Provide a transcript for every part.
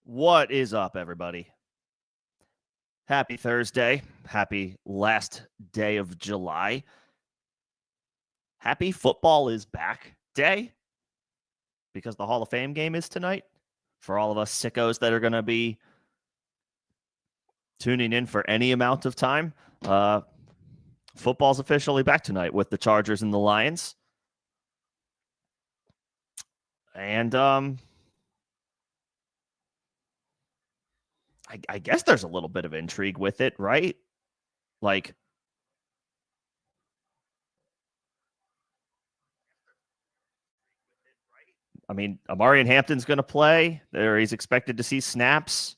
What is up, everybody? Happy Thursday. Happy last day of July. Happy football is back day because the Hall of Fame game is tonight. For all of us sickos that are going to be tuning in for any amount of time, football's officially back tonight with the Chargers and the Lions. And I guess there's a little bit of intrigue with it, right? Like, I mean, Amarian Hampton's going to play. He's expected to see snaps.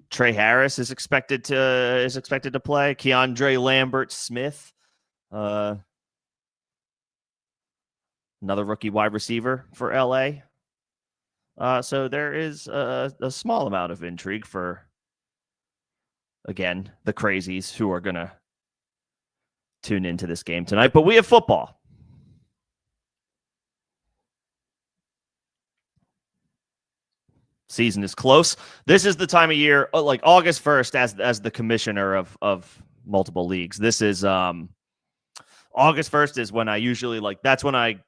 Trey Harris is expected to play. Keandre Lambert-Smith, another rookie wide receiver for LA. So there is a small amount of intrigue for, again, the crazies who are going to tune into this game tonight. But we have football. Season is close. This is the time of year, like August 1st, as the commissioner of multiple leagues. This is August 1st is when I usually that's when I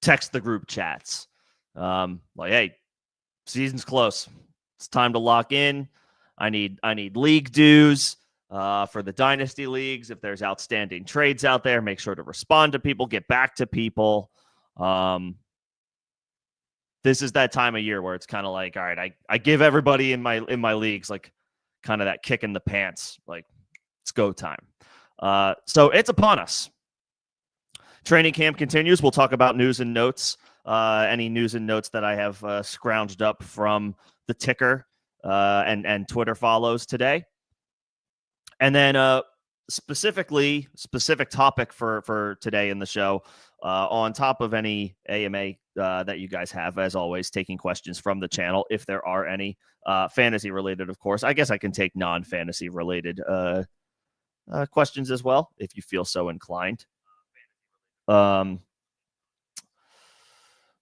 text the group chats. Hey, season's close. It's time to lock in. I need league dues for the dynasty leagues. If there's outstanding trades out there, make sure to respond to people, get back to people. This is that time of year where it's kind of like, all right, I give everybody in my leagues like kind of that kick in the pants, like it's go time. So it's upon us. Training camp continues. We'll talk about news and notes, any news and notes that I have scrounged up from the ticker and Twitter follows today. And then specific topic for today in the show, on top of any AMA that you guys have, as always, taking questions from the channel if there are any fantasy related, of course. I guess I can take non-fantasy related questions as well if you feel so inclined.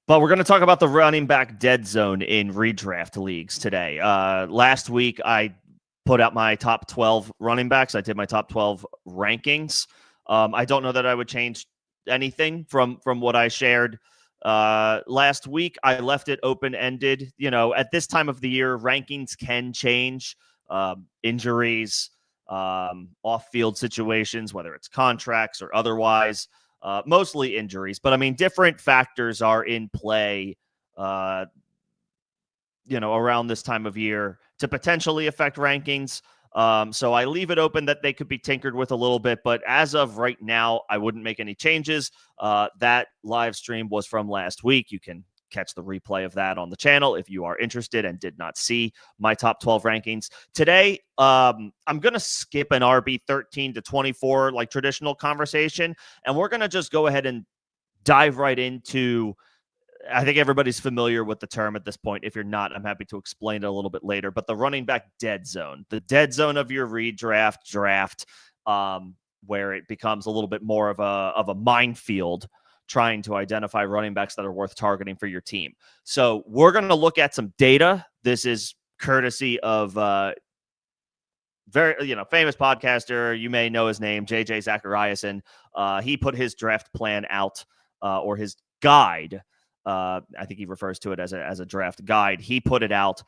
But we're going to talk about the running back dead zone in redraft leagues today. Last week, I put out my top 12 running backs. I did my top 12 rankings. I don't know that I would change anything from what I shared last week. I left it open-ended. At this time of the year, rankings can change. Injuries, off-field situations, whether it's contracts or otherwise. Mostly injuries, but I mean, different factors are in play, around this time of year to potentially affect rankings. So I leave it open that they could be tinkered with a little bit, but as of right now, I wouldn't make any changes. That live stream was from last week. You can catch the replay of that on the channel if you are interested and did not see my top 12 rankings. Today, I'm going to skip an RB 13 to 24 like traditional conversation, and we're going to just go ahead and dive right into, I think everybody's familiar with the term at this point. If you're not, I'm happy to explain it a little bit later, but the running back dead zone, the dead zone of your redraft draft, where it becomes a little bit more of a minefield trying to identify running backs that are worth targeting for your team. So we're going to look at some data. This is courtesy of very famous podcaster. You may know his name, JJ Zachariason. He put his draft plan out, or his guide. I think he refers to it as a draft guide. He put it out.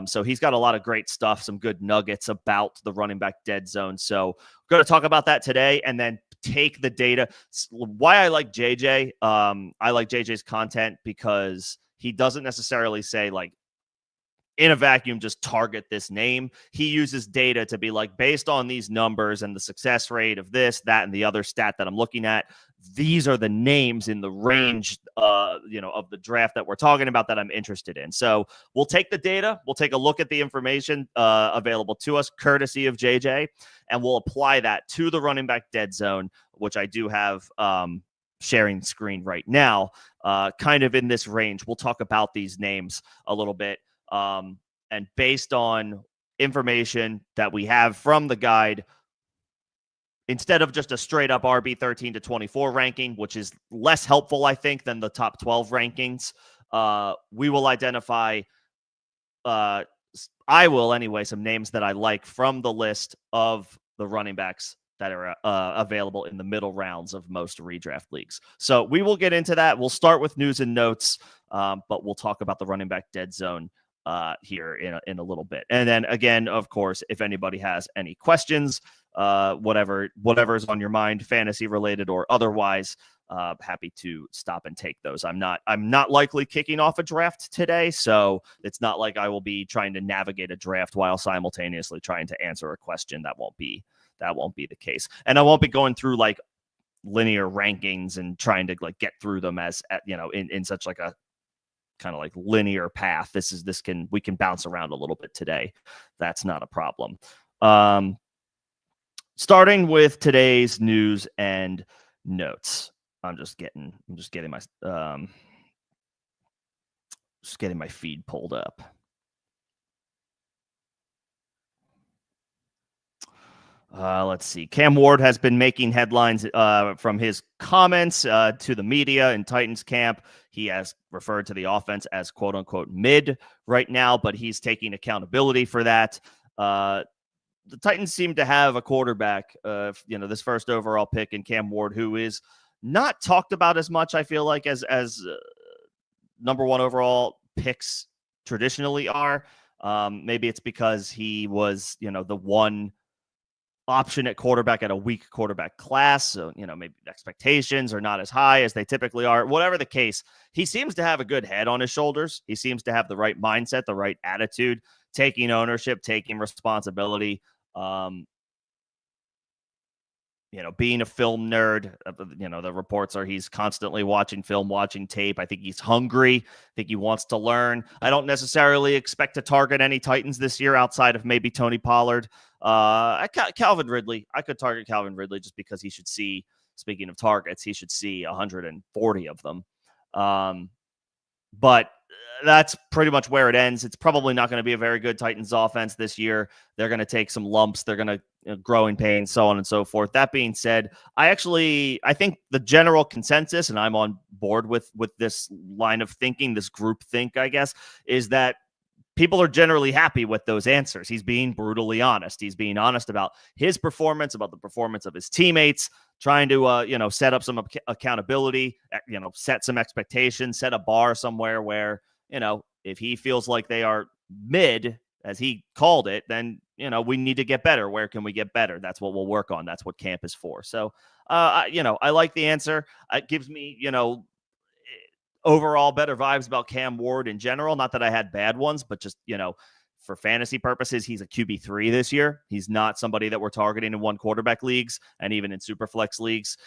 So he's got a lot of great stuff, some good nuggets about the running back dead zone. So we're going to talk about that today and then take the data. Why I like JJ, I like JJ's content because he doesn't necessarily say like in a vacuum, just target this name. He uses data to be like, based on these numbers and the success rate of this, that, and the other stat that I'm looking at, these are the names in the range, of the draft that we're talking about that I'm interested in. So we'll take the data, we'll take a look at the information available to us, courtesy of JJ, and we'll apply that to the running back dead zone, which I do have sharing screen right now, kind of in this range. We'll talk about these names a little bit. And based on information that we have from the guide, instead of just a straight up RB 13 to 24 ranking, which is less helpful, I think, than the top 12 rankings, we will identify I will anyway, some names that I like from the list of the running backs that are available in the middle rounds of most redraft leagues. So we will get into that. We'll start with news and notes, but we'll talk about the running back dead zone here in a little bit. And then again, of course, if anybody has any questions, whatever is on your mind, fantasy related or otherwise, happy to stop and take those. I'm not likely kicking off a draft today, so it's not like I will be trying to navigate a draft while simultaneously trying to answer a question. That won't be the case. And I won't be going through like linear rankings and trying to like get through them as in such like a kind of like linear path. We can bounce around a little bit today. That's not a problem. Starting with today's news and notes. I'm just getting my feed pulled up. Let's see. Cam Ward has been making headlines from his comments to the media in Titans camp. He has referred to the offense as quote unquote mid right now, but he's taking accountability for that. The Titans seem to have a quarterback, this first overall pick in Cam Ward, who is not talked about as much, I feel like, as number one overall picks traditionally are. Maybe it's because he was, the one option at quarterback at a weak quarterback class. So, maybe expectations are not as high as they typically are. Whatever the case, he seems to have a good head on his shoulders. He seems to have the right mindset, the right attitude, taking ownership, taking responsibility. Being a film nerd, the reports are he's constantly watching film, watching tape. I think he's hungry. I think he wants to learn. I don't necessarily expect to target any Titans this year outside of maybe Tony Pollard. Calvin Ridley. I could target Calvin Ridley just because he should see, speaking of targets, he should see 140 of them. But that's pretty much where it ends. It's probably not going to be a very good Titans offense this year. They're going to take some lumps. They're going to grow in pain, so on and so forth. That being said, I think the general consensus, and I'm on board with this line of thinking, this group think, I guess, is that people are generally happy with those answers. He's being brutally honest. He's being honest about his performance, about the performance of his teammates, trying to, set up some accountability, set some expectations, set a bar somewhere where, if he feels like they are mid, as he called it, then, we need to get better. Where can we get better? That's what we'll work on. That's what camp is for. So, I like the answer. It gives me, overall better vibes about Cam Ward in general. Not that I had bad ones, but just, for fantasy purposes, he's a QB3 this year. He's not somebody that we're targeting in one quarterback leagues and even in super flex leagues.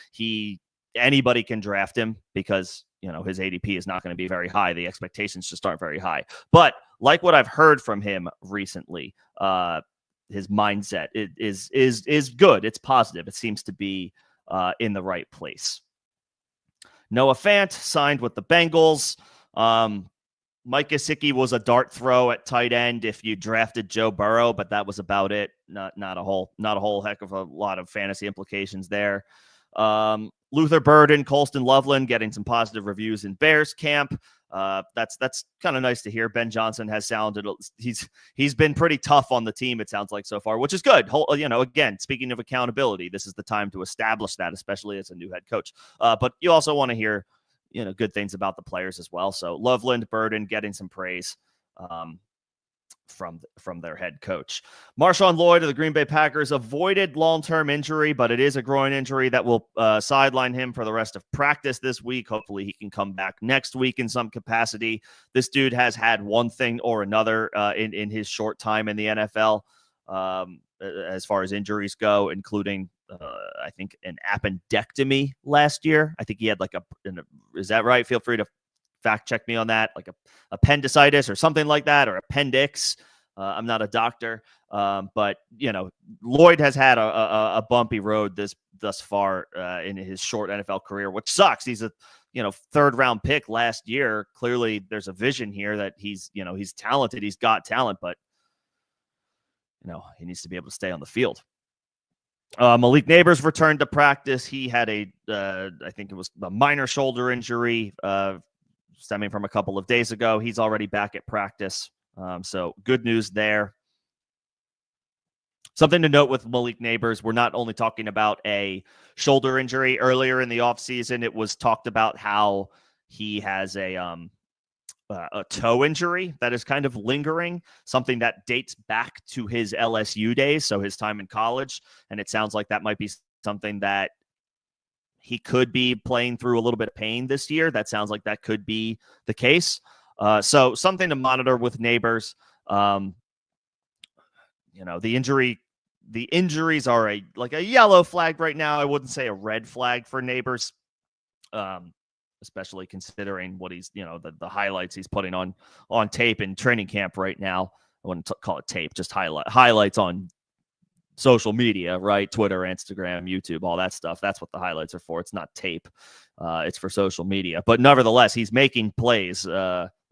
Anybody can draft him because, his ADP is not going to be very high. The expectations just aren't very high. But like what I've heard from him recently, his mindset is good. It's positive. It seems to be in the right place. Noah Fant signed with the Bengals. Mike Gesicki was a dart throw at tight end if you drafted Joe Burrow, but that was about it. Not a whole heck of a lot of fantasy implications there. Luther Burden, Colston Loveland getting some positive reviews in Bears camp. That's kind of nice to hear. Ben Johnson has sounded, he's been pretty tough on the team, it sounds like, so far, which is good. Again, speaking of accountability, this is the time to establish that, especially as a new head coach. But you also want to hear, good things about the players as well. So Loveland, Burden getting some praise from their head coach. Marshawn Lloyd of the Green Bay Packers avoided long-term injury, but it is a groin injury that will sideline him for the rest of practice this week. Hopefully he can come back next week in some capacity. This dude has had one thing or another in his short time in the NFL as far as injuries go, including I think an appendectomy last year. I think he had is that right? Feel free to fact check me on that, like a appendicitis or something like that, or appendix. I'm not a doctor, but Lloyd has had a bumpy road thus far in his short NFL career, which sucks. He's a third round pick last year. Clearly, there's a vision here that he's talented. He's got talent, but he needs to be able to stay on the field. Malik Neighbors returned to practice. He had I think it was a minor shoulder injury stemming from a couple of days ago. He's already back at practice. So good news there. Something to note with Malik Neighbors, we're not only talking about a shoulder injury. Earlier in the offseason, it was talked about how he has a toe injury that is kind of lingering, something that dates back to his LSU days, so his time in college. And it sounds like that might be something that he could be playing through a little bit of pain this year. That sounds like that could be the case. So something to monitor with Neighbors. The injuries are a yellow flag right now. I wouldn't say a red flag for Neighbors, especially considering what he's, the highlights he's putting on tape in training camp right now. I wouldn't call it tape, just highlights on social media, right? Twitter, Instagram, YouTube, all that stuff. That's what the highlights are for. It's not tape. It's for social media. But nevertheless, he's making plays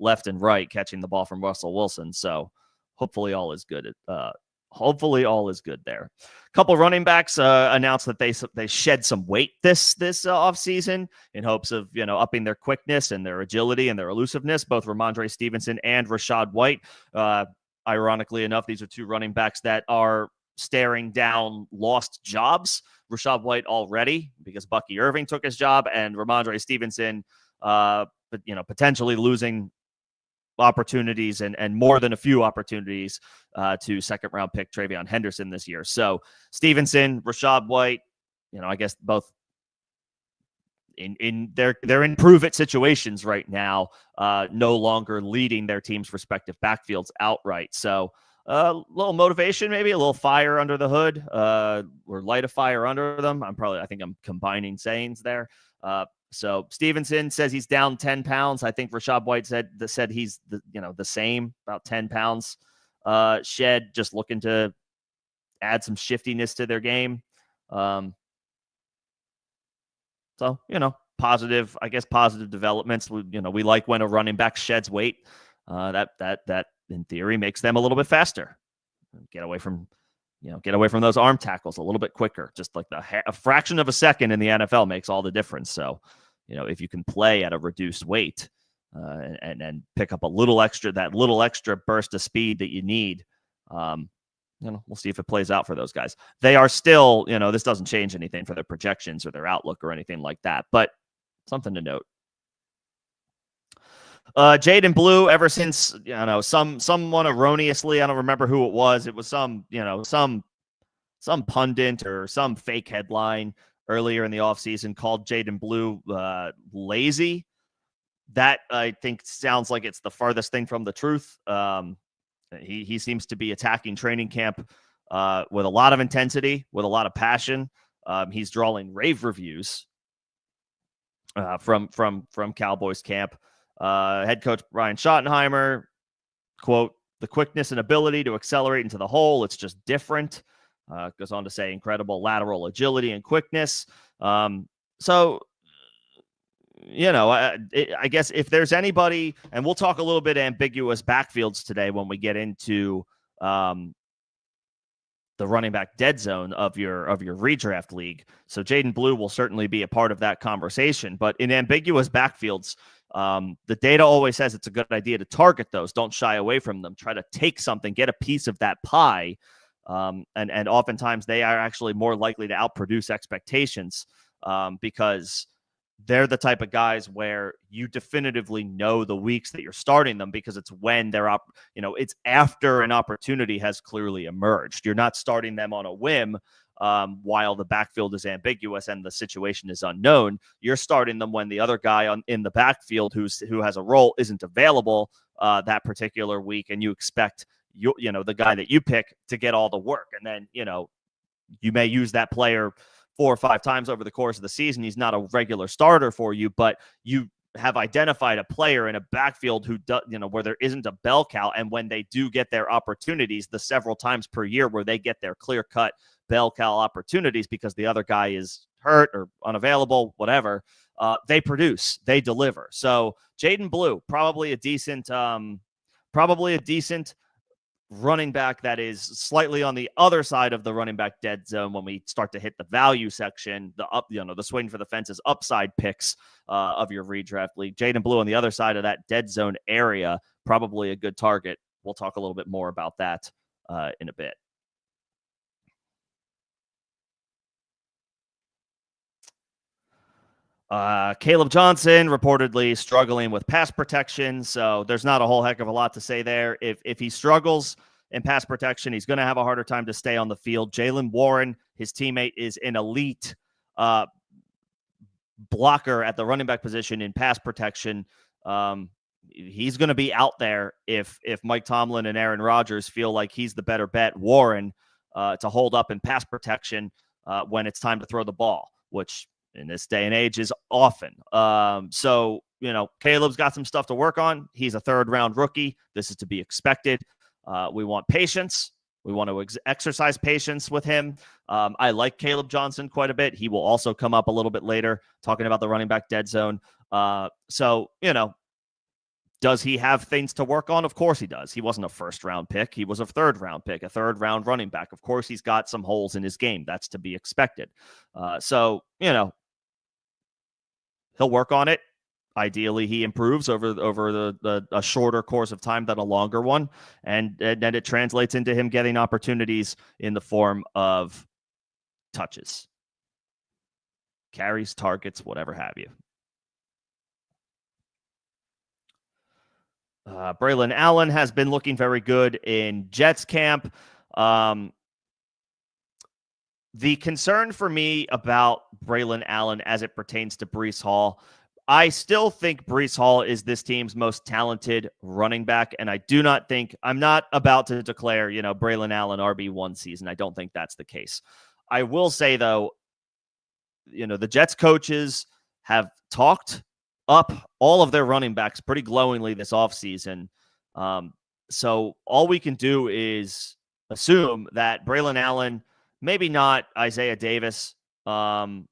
left and right, catching the ball from Russell Wilson. So hopefully all is good. Hopefully all is good there. A couple running backs announced that they shed some weight this offseason in hopes of upping their quickness and their agility and their elusiveness. Both Ramondre Stevenson and Rachaad White. Ironically enough, these are two running backs that are staring down lost jobs. Rachaad White already because Bucky Irving took his job, and Ramondre Stevenson, potentially losing opportunities and more than a few opportunities to second-round pick Travion Henderson this year. So Stevenson, Rachaad White, I guess both they're in prove-it situations right now, no longer leading their team's respective backfields outright. So a little motivation, maybe a little fire under the hood, or light a fire under them. I think I'm combining sayings there. So Stevenson says he's down 10 pounds. I think Rachaad White said he's the same, about 10 pounds shed, just looking to add some shiftiness to their game. So, positive developments. We like when a running back sheds weight. That in theory makes them a little bit faster. Get away from those arm tackles a little bit quicker. Just like a fraction of a second in the NFL makes all the difference. So, if you can play at a reduced weight and pick up that little extra burst of speed that you need, we'll see if it plays out for those guys. They are still, this doesn't change anything for their projections or their outlook or anything like that, but something to note. Jaden Blue, ever since, someone erroneously, I don't remember who it was. It was some pundit or some fake headline earlier in the offseason called Jaden Blue lazy. That, I think, sounds like it's the farthest thing from the truth. He seems to be attacking training camp with a lot of intensity, with a lot of passion. He's drawing rave reviews from Cowboys camp. Head coach Brian Schottenheimer, quote, "The quickness and ability to accelerate into the hole, it's just different." Goes on to say incredible lateral agility and quickness. So, I guess if there's anybody, and we'll talk a little bit ambiguous backfields today when we get into the running back dead zone of your redraft league. So Jaden Blue will certainly be a part of that conversation. But in ambiguous backfields, the data always says it's a good idea to target those. Don't shy away from them. Try to take something, get a piece of that pie. And oftentimes they are actually more likely to outproduce expectations because they're the type of guys where you definitively know the weeks that you're starting them because it's when they're up, it's after an opportunity has clearly emerged. You're not starting them on a whim while the backfield is ambiguous and the situation is unknown. You're starting them when the other guy in the backfield who has a role isn't available that particular week, and you expect the guy that you pick to get all the work. And then, you may use that player 4 or 5 times over the course of the season. He's not a regular starter for you, but you have identified a player in a backfield who does, where there isn't a bell cow. And when they do get their opportunities, the several times per year where they get their clear cut bell cow opportunities because the other guy is hurt or unavailable, whatever, they produce, they deliver. So Jaden Blue, probably a decent running back that is slightly on the other side of the running back dead zone when we start to hit the value section, the swing for the fences upside picks of your redraft league. Jaden Blue on the other side of that dead zone area, probably a good target we'll talk a little bit more about that in a bit. Caleb Johnson reportedly struggling with pass protection, so there's not a whole heck of a lot to say there. If he struggles in pass protection, he's going to have a harder time to stay on the field. Jaylen Warren, his teammate, is an elite blocker at the running back position in pass protection. He's going to be out there if Mike Tomlin and Aaron Rodgers feel like he's the better bet, Warren, to hold up in pass protection when it's time to throw the ball, which in this day and age is often. So, Caleb's got some stuff to work on. He's a third-round rookie. This is to be expected. We want patience. We want to exercise patience with him. I like Caleb Johnson quite a bit. He will also come up a little bit later talking about the running back dead zone. So, does he have things to work on? Of course he does. He wasn't a first-round pick. He was a third-round pick, a third-round running back. Of course he's got some holes in his game. That's to be expected. So, he'll work on it. Ideally, he improves over a shorter course of time than a longer one, and then it translates into him getting opportunities in the form of touches, carries, targets, whatever have you. Braylon Allen has been looking very good in Jets camp. The concern for me about Braylon Allen as it pertains to Breece Hall, I still think Breece Hall is this team's most talented running back, and I'm not about to declare, Braylon Allen RB1 season. I don't think that's the case. I will say, though, the Jets coaches have talked up all of their running backs pretty glowingly this offseason. So all we can do is assume that Braylon Allen, maybe not Isaiah Davis, but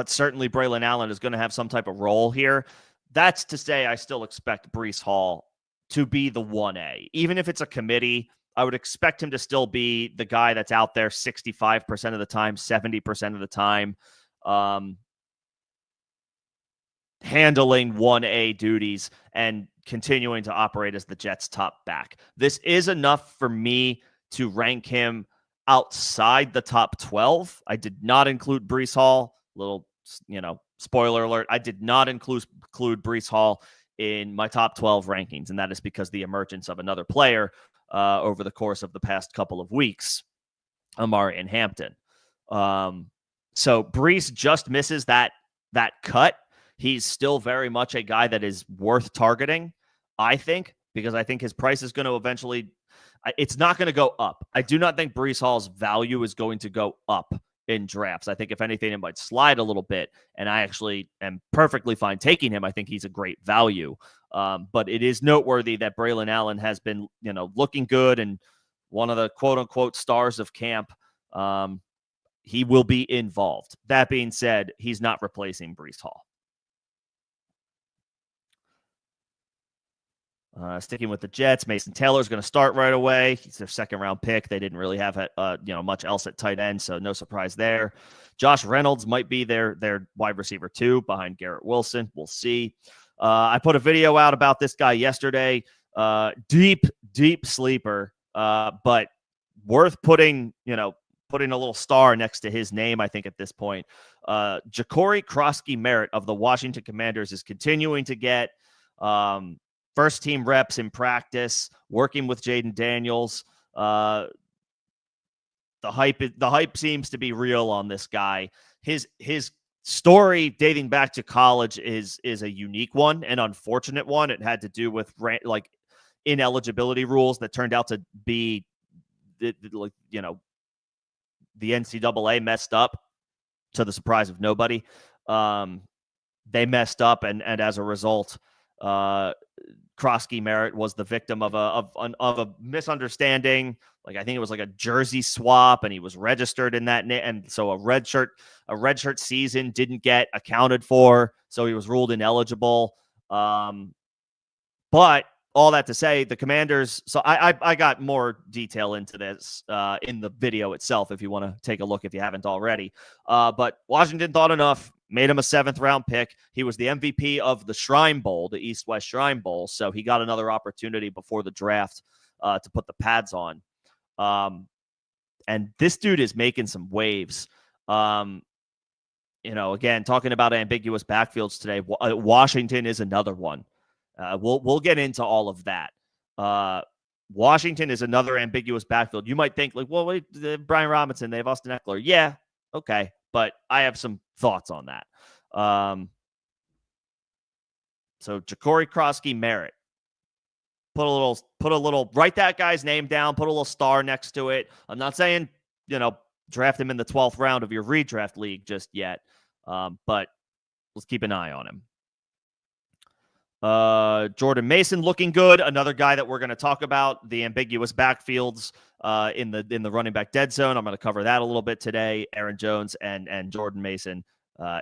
certainly Braylon Allen is going to have some type of role here. That's to say, I still expect Breece Hall to be the 1A. Even if it's a committee, I would expect him to still be the guy that's out there 65% of the time, 70% of the time, handling 1A duties and continuing to operate as the Jets' top back. This is enough for me to rank him outside the top 12. I did not include Breece Hall. Little, spoiler alert. I did not include Breece Hall in my top 12 rankings, and that is because the emergence of another player over the course of the past couple of weeks, Amari Hampton. So Breece just misses that cut. He's still very much a guy that is worth targeting, I think, because I think his price is going to eventually, it's not going to go up. I do not think Breece Hall's value is going to go up in drafts. I think if anything, it might slide a little bit, and I actually am perfectly fine taking him. I think he's a great value. But it is noteworthy that Braylon Allen has been, looking good and one of the quote-unquote stars of camp. He will be involved. That being said, he's not replacing Breece Hall. Sticking with the Jets, Mason Taylor's going to start right away. He's their second-round pick. They didn't really have much else at tight end, so no surprise there. Josh Reynolds might be their wide receiver 2 behind Garrett Wilson. We'll see. I put a video out about this guy yesterday. Deep sleeper, but worth putting a little star next to his name, I think, at this point. Ja'Cory Croskey-Merritt of the Washington Commanders is continuing to get first-team reps in practice, working with Jaden Daniels. The hype seems to be real on this guy. His story dating back to college is a unique one, an unfortunate one. It had to do with ineligibility rules that turned out to be the NCAA messed up to the surprise of nobody. They messed up, and as a result, Croskey-Merritt was the victim of a misunderstanding. I think it was a jersey swap, and he was registered in that, and so a redshirt season didn't get accounted for, so he was ruled ineligible. But all that to say, the Commanders. So I got more detail into this in the video itself if you want to take a look if you haven't already. But Washington thought enough, made him a 7th-round pick. He was the MVP of the Shrine Bowl, the East-West Shrine Bowl. So he got another opportunity before the draft to put the pads on. And this dude is making some waves. Again, talking about ambiguous backfields today, Washington is another one. We'll get into all of that. Washington is another ambiguous backfield. You might think, like, well, wait, Brian Robinson, they have Austin Eckler. Yeah, okay, but I have some thoughts on that. So Ja'Cory Croskey-Merritt. Put a little, write that guy's name down, put a little star next to it. I'm not saying, draft him in the 12th round of your redraft league just yet, but let's keep an eye on him. Jordan Mason looking good. Another guy that we're going to talk about, the ambiguous backfields in the running back dead zone. I'm going to cover that a little bit today. Aaron Jones and Jordan Mason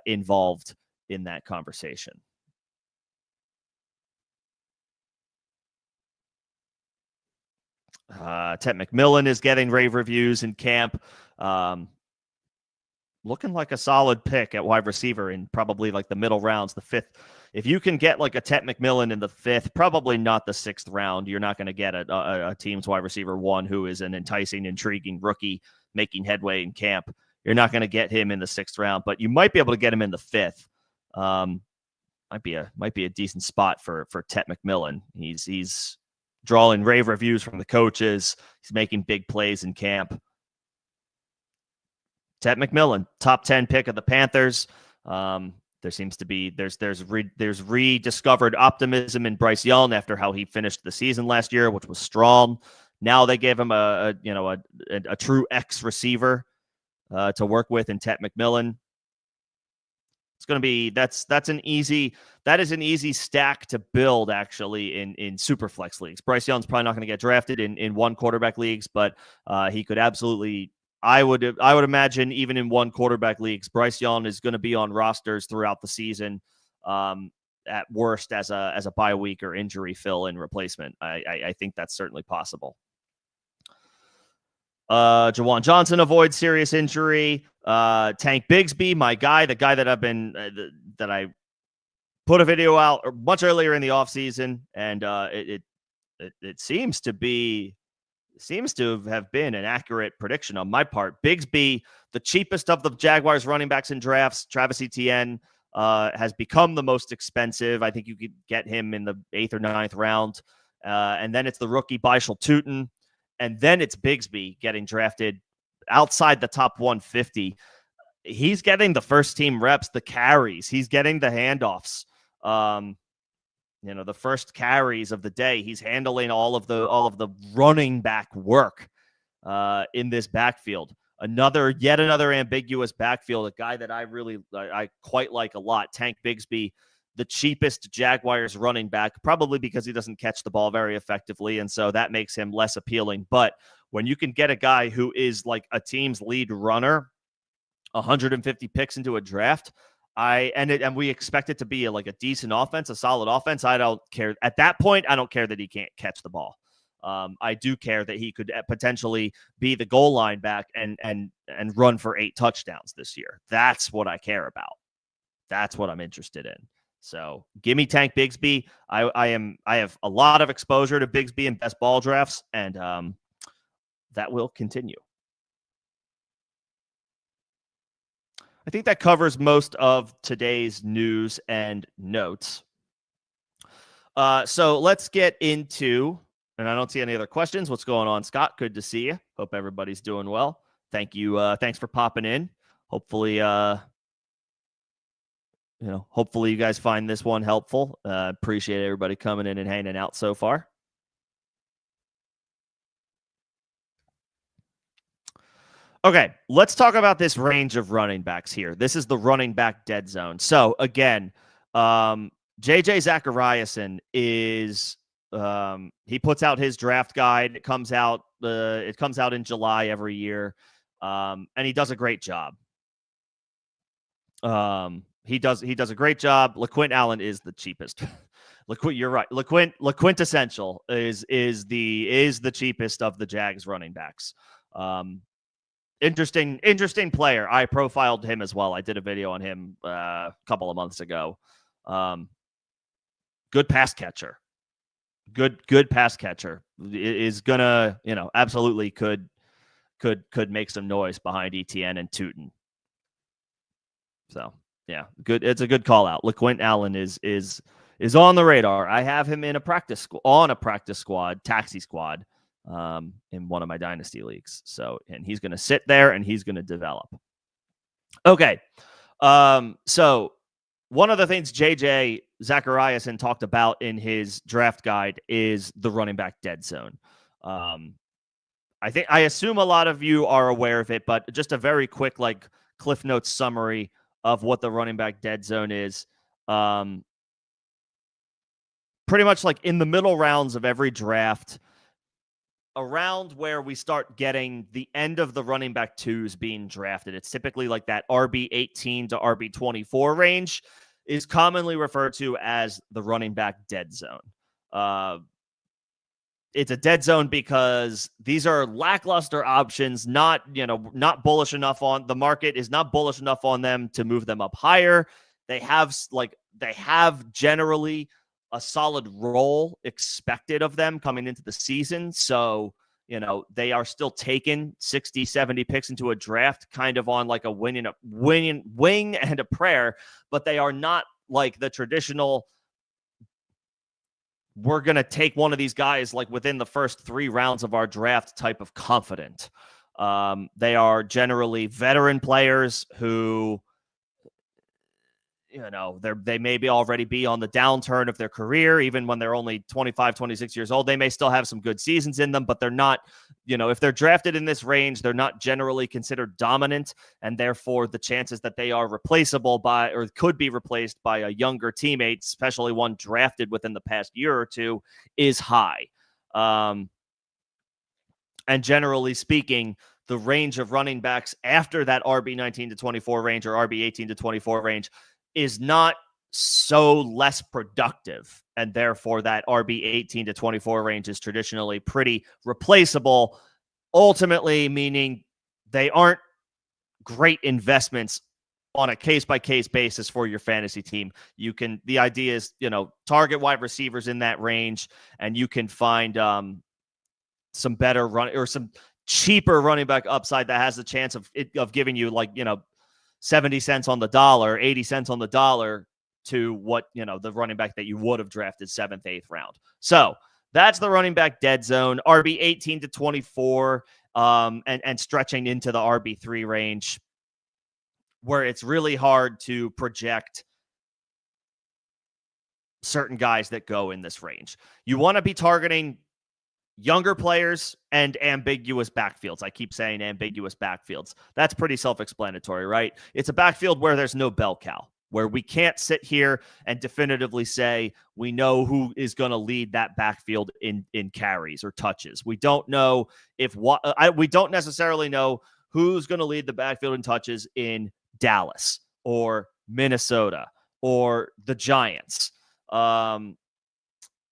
involved in that conversation. Ted McMillan is getting rave reviews in camp. Looking like a solid pick at wide receiver in probably like the middle rounds, the 5th. If you can get like a Ted McMillan in the 5th, probably not the 6th round, you're not going to get a team's wide receiver 1 who is an enticing, intriguing rookie making headway in camp. You're not going to get him in the 6th round, but you might be able to get him in the 5th. Might be a decent spot for Ted McMillan. He's drawing rave reviews from the coaches. He's making big plays in camp. Ted McMillan, top 10 pick of the Panthers. There seems to be there's rediscovered optimism in Bryce Young after how he finished the season last year, which was strong. Now they gave him a true X receiver to work with in Ted McMillan. It's going to be that is an easy stack to build actually in super flex leagues. Bryce Young's probably not going to get drafted in one quarterback leagues, but he could absolutely. I would imagine even in one quarterback leagues, Bryce Young is going to be on rosters throughout the season. At worst, as a bye week or injury fill-in replacement. I think that's certainly possible. Jawan Johnson avoids serious injury. Tank Bigsby, my guy, the guy that I've been that I put a video out much earlier in the offseason, and it seems to have been an accurate prediction on my part. Bigsby, the cheapest of the Jaguars running backs in drafts. Travis Etienne has become the most expensive. I think you could get him in the 8th or 9th round. And then it's the rookie Bishal Tootin. And then it's Bigsby getting drafted outside the top 150. He's getting the first team reps, the carries. He's getting the handoffs. The first carries of the day. He's handling all of the running back work in this backfield. Yet another ambiguous backfield. A guy that I quite like a lot. Tank Bigsby, the cheapest Jaguars running back, probably because he doesn't catch the ball very effectively, and so that makes him less appealing. But when you can get a guy who is like a team's lead runner, 150 picks into a draft, and we expect it to be a decent offense, a solid offense. I don't care at that point. I don't care that he can't catch the ball. I do care that he could potentially be the goal line back and run for 8 touchdowns this year. That's what I care about. That's what I'm interested in. So give me Tank Bigsby. I have a lot of exposure to Bigsby in best ball drafts, and that will continue. I think that covers most of today's news and notes. So let's get into, and I don't see any other questions. What's going on, Scott? Good to see you. Hope everybody's doing well. Thank you. Thanks for popping in. Hopefully, hopefully you guys find this one helpful. Appreciate everybody coming in and hanging out so far. Okay, let's talk about this range of running backs here. This is the running back dead zone. So again, JJ Zachariason is he puts out his draft guide. It comes out in July every year, and he does a great job. He does a great job. LaQuint Allen is the cheapest. You're right. LaQuintessential is the cheapest of the Jags running backs. Interesting player. I profiled him as well. I did a video on him a couple of months ago. Good pass catcher. Good pass catcher. Is gonna, absolutely could make some noise behind Etienne and Tootin. So yeah, good. It's a good call out. LaQuint Allen is on the radar. I have him in a practice squad, taxi squad, in one of my dynasty leagues. So, and he's going to sit there and he's going to develop. Okay. So one of the things JJ Zachariason talked about in his draft guide is the running back dead zone. I assume a lot of you are aware of it, but just a very quick, Cliff Notes summary of what the running back dead zone is. Pretty much in the middle rounds of every draft, around where we start getting the end of the running back twos being drafted. It's typically that RB 18 to RB 24 range is commonly referred to as the running back dead zone. It's a dead zone because these are lackluster options, not bullish enough on the market is not bullish enough on them to move them up higher. They have generally a solid role expected of them coming into the season. So, they are still taking 60, 70 picks into a draft kind of on a wing and a prayer, but they are not the traditional, we're going to take one of these guys within the first 3 rounds of our draft type of confident. They are generally veteran players who, they may already be on the downturn of their career. Even when they're only 25, 26 years old, they may still have some good seasons in them, but they're not, if they're drafted in this range, they're not generally considered dominant. And therefore the chances that they are replaceable by, or could be replaced by a younger teammate, especially one drafted within the past year or two, is high. And generally speaking, the range of running backs after that RB 19 to 24 range or RB 18 to 24 range is not so less productive, and therefore that RB 18 to 24 range is traditionally pretty replaceable, ultimately meaning they aren't great investments on a case-by-case basis for your fantasy team. The idea is, target wide receivers in that range, and you can find some better or some cheaper running back upside that has the chance of giving you 70 cents on the dollar, 80 cents on the dollar to what, the running back that you would have drafted 7th, 8th round. So that's the running back dead zone, RB 18 to 24, and stretching into the RB 3 range, where it's really hard to project certain guys that go in this range. You want to be targeting younger players and ambiguous backfields. I keep saying ambiguous backfields. That's pretty self-explanatory, right? It's a backfield where there's no bell cow, where we can't sit here and definitively say we know who is going to lead that backfield in carries or touches. We don't know we don't necessarily know who's going to lead the backfield in touches in Dallas or Minnesota or the Giants.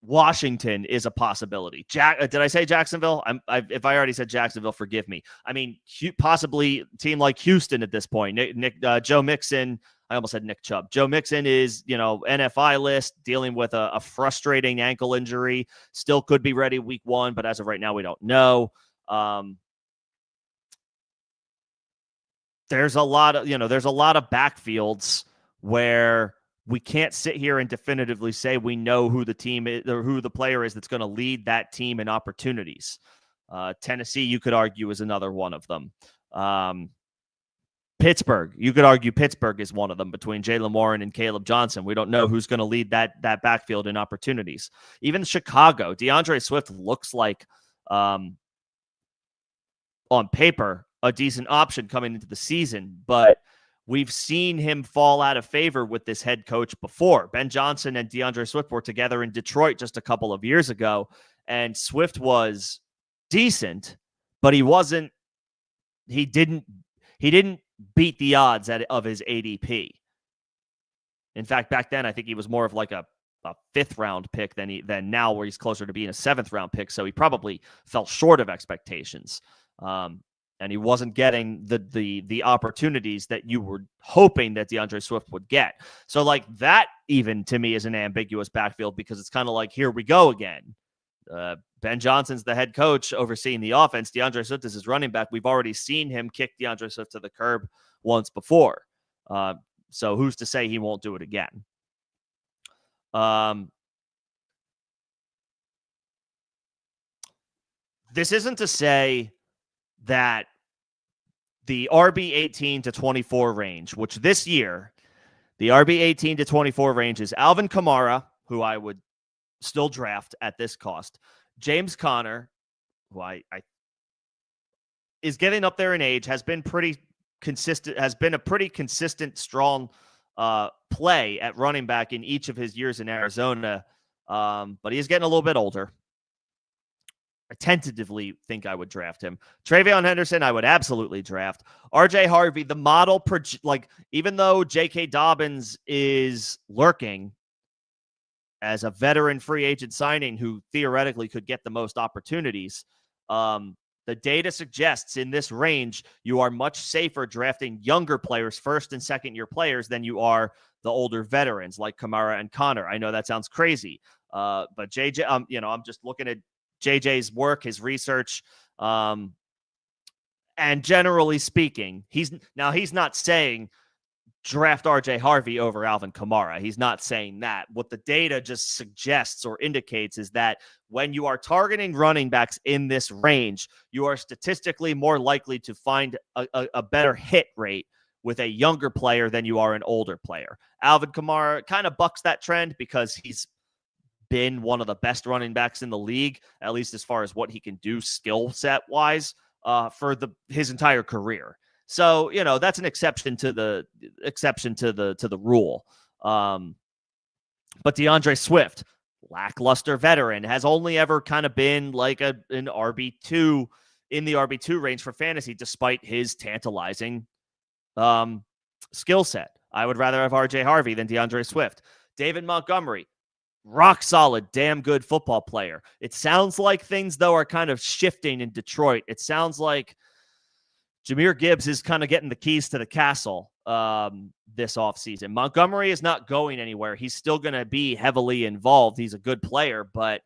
Washington is a possibility. Did I say Jacksonville? If I already said Jacksonville, forgive me. I mean, possibly a team like Houston at this point. Joe Mixon. I almost said Nick Chubb. Joe Mixon is, NFI list, dealing with a frustrating ankle injury. Still could be ready week 1, but as of right now, we don't know. There's a lot of backfields where we can't sit here and definitively say we know who the team is or who the player is that's going to lead that team in opportunities. Tennessee, you could argue, is another one of them. Pittsburgh, you could argue Pittsburgh is one of them between Jaylen Warren and Caleb Johnson. We don't know who's going to lead that backfield in opportunities. Even Chicago, DeAndre Swift looks like, on paper, a decent option coming into the season, but we've seen him fall out of favor with this head coach before. Ben Johnson and DeAndre Swift were together in Detroit just a couple of years ago, and Swift was decent, but he didn't beat the odds of his ADP. In fact, back then, I think he was more of like a a 5th-round pick than now, where he's closer to being a 7th-round pick. So he probably fell short of expectations. And he wasn't getting the opportunities that you were hoping that DeAndre Swift would get. So like that, even to me, is an ambiguous backfield, because it's kind of like, here we go again. Ben Johnson's the head coach overseeing the offense. DeAndre Swift is his running back. We've already seen him kick DeAndre Swift to the curb once before. So who's to say he won't do it again? This isn't to say that the RB 18 to 24 range, which this year, the RB 18 to 24 range is Alvin Kamara, who I would still draft at this cost, James Conner, who I is getting up there in age, has been pretty consistent, has been a pretty consistent, strong play at running back in each of his years in Arizona, but he's getting a little bit older. I tentatively think I would draft him. Travion Henderson, I would absolutely draft. RJ Harvey, the model, even though J.K. Dobbins is lurking as a veteran free agent signing who theoretically could get the most opportunities, the data suggests in this range, you are much safer drafting younger players, 1st and 2nd-year players, than you are the older veterans like Kamara and Connor. I know that sounds crazy, but JJ, I'm just looking at JJ's work, his research, and generally speaking, he's not saying draft RJ Harvey over Alvin Kamara. He's not saying that. What the data just suggests or indicates is that when you are targeting running backs in this range, you are statistically more likely to find a better hit rate with a younger player than you are an older player. Alvin Kamara kind of bucks that trend because he's been one of the best running backs in the league, at least as far as what he can do skill set wise, for his entire career. So, that's an exception to the rule. But DeAndre Swift, lackluster veteran, has only ever kind of been like an RB2 in the RB2 range for fantasy, despite his tantalizing skill set. I would rather have RJ Harvey than DeAndre Swift. David Montgomery, rock solid, damn good football player. It sounds like things, though, are kind of shifting in Detroit. It sounds like Jahmyr Gibbs is kind of getting the keys to the castle this offseason. Montgomery is not going anywhere. He's still going to be heavily involved. He's a good player, but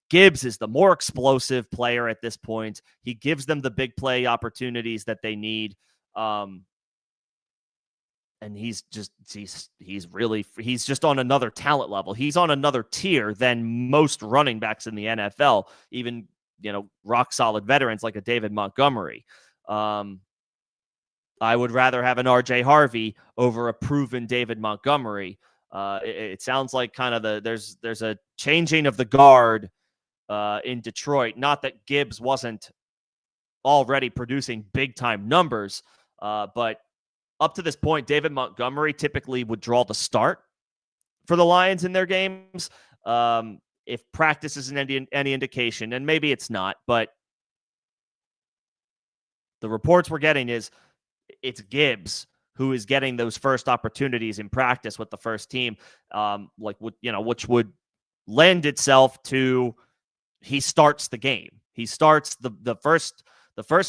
Gibbs is the more explosive player at this point. He gives them the big play opportunities that they need. And he's just on another talent level. He's on another tier than most running backs in the NFL, even, rock solid veterans like a David Montgomery. I would rather have an RJ Harvey over a proven David Montgomery. It sounds like kind of there's a changing of the guard in Detroit. Not that Gibbs wasn't already producing big time numbers, but up to this point, David Montgomery typically would draw the start for the Lions in their games. If practice isn't any indication, and maybe it's not, but the reports we're getting is it's Gibbs who is getting those first opportunities in practice with the first team, which would lend itself to he starts the game. He starts the first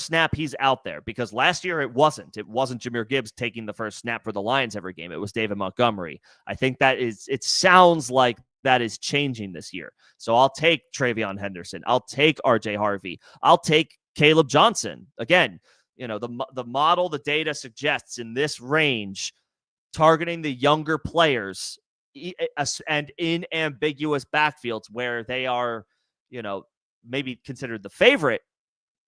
snap he's out there, because last year it wasn't Jahmyr Gibbs taking the first snap for the Lions every game. It was David Montgomery. I think it sounds like that is changing this year. So I'll take Travion Henderson. I'll take RJ Harvey. I'll take Caleb Johnson. Again, the model, the data suggests in this range, targeting the younger players and in ambiguous backfields where they are, maybe considered the favorite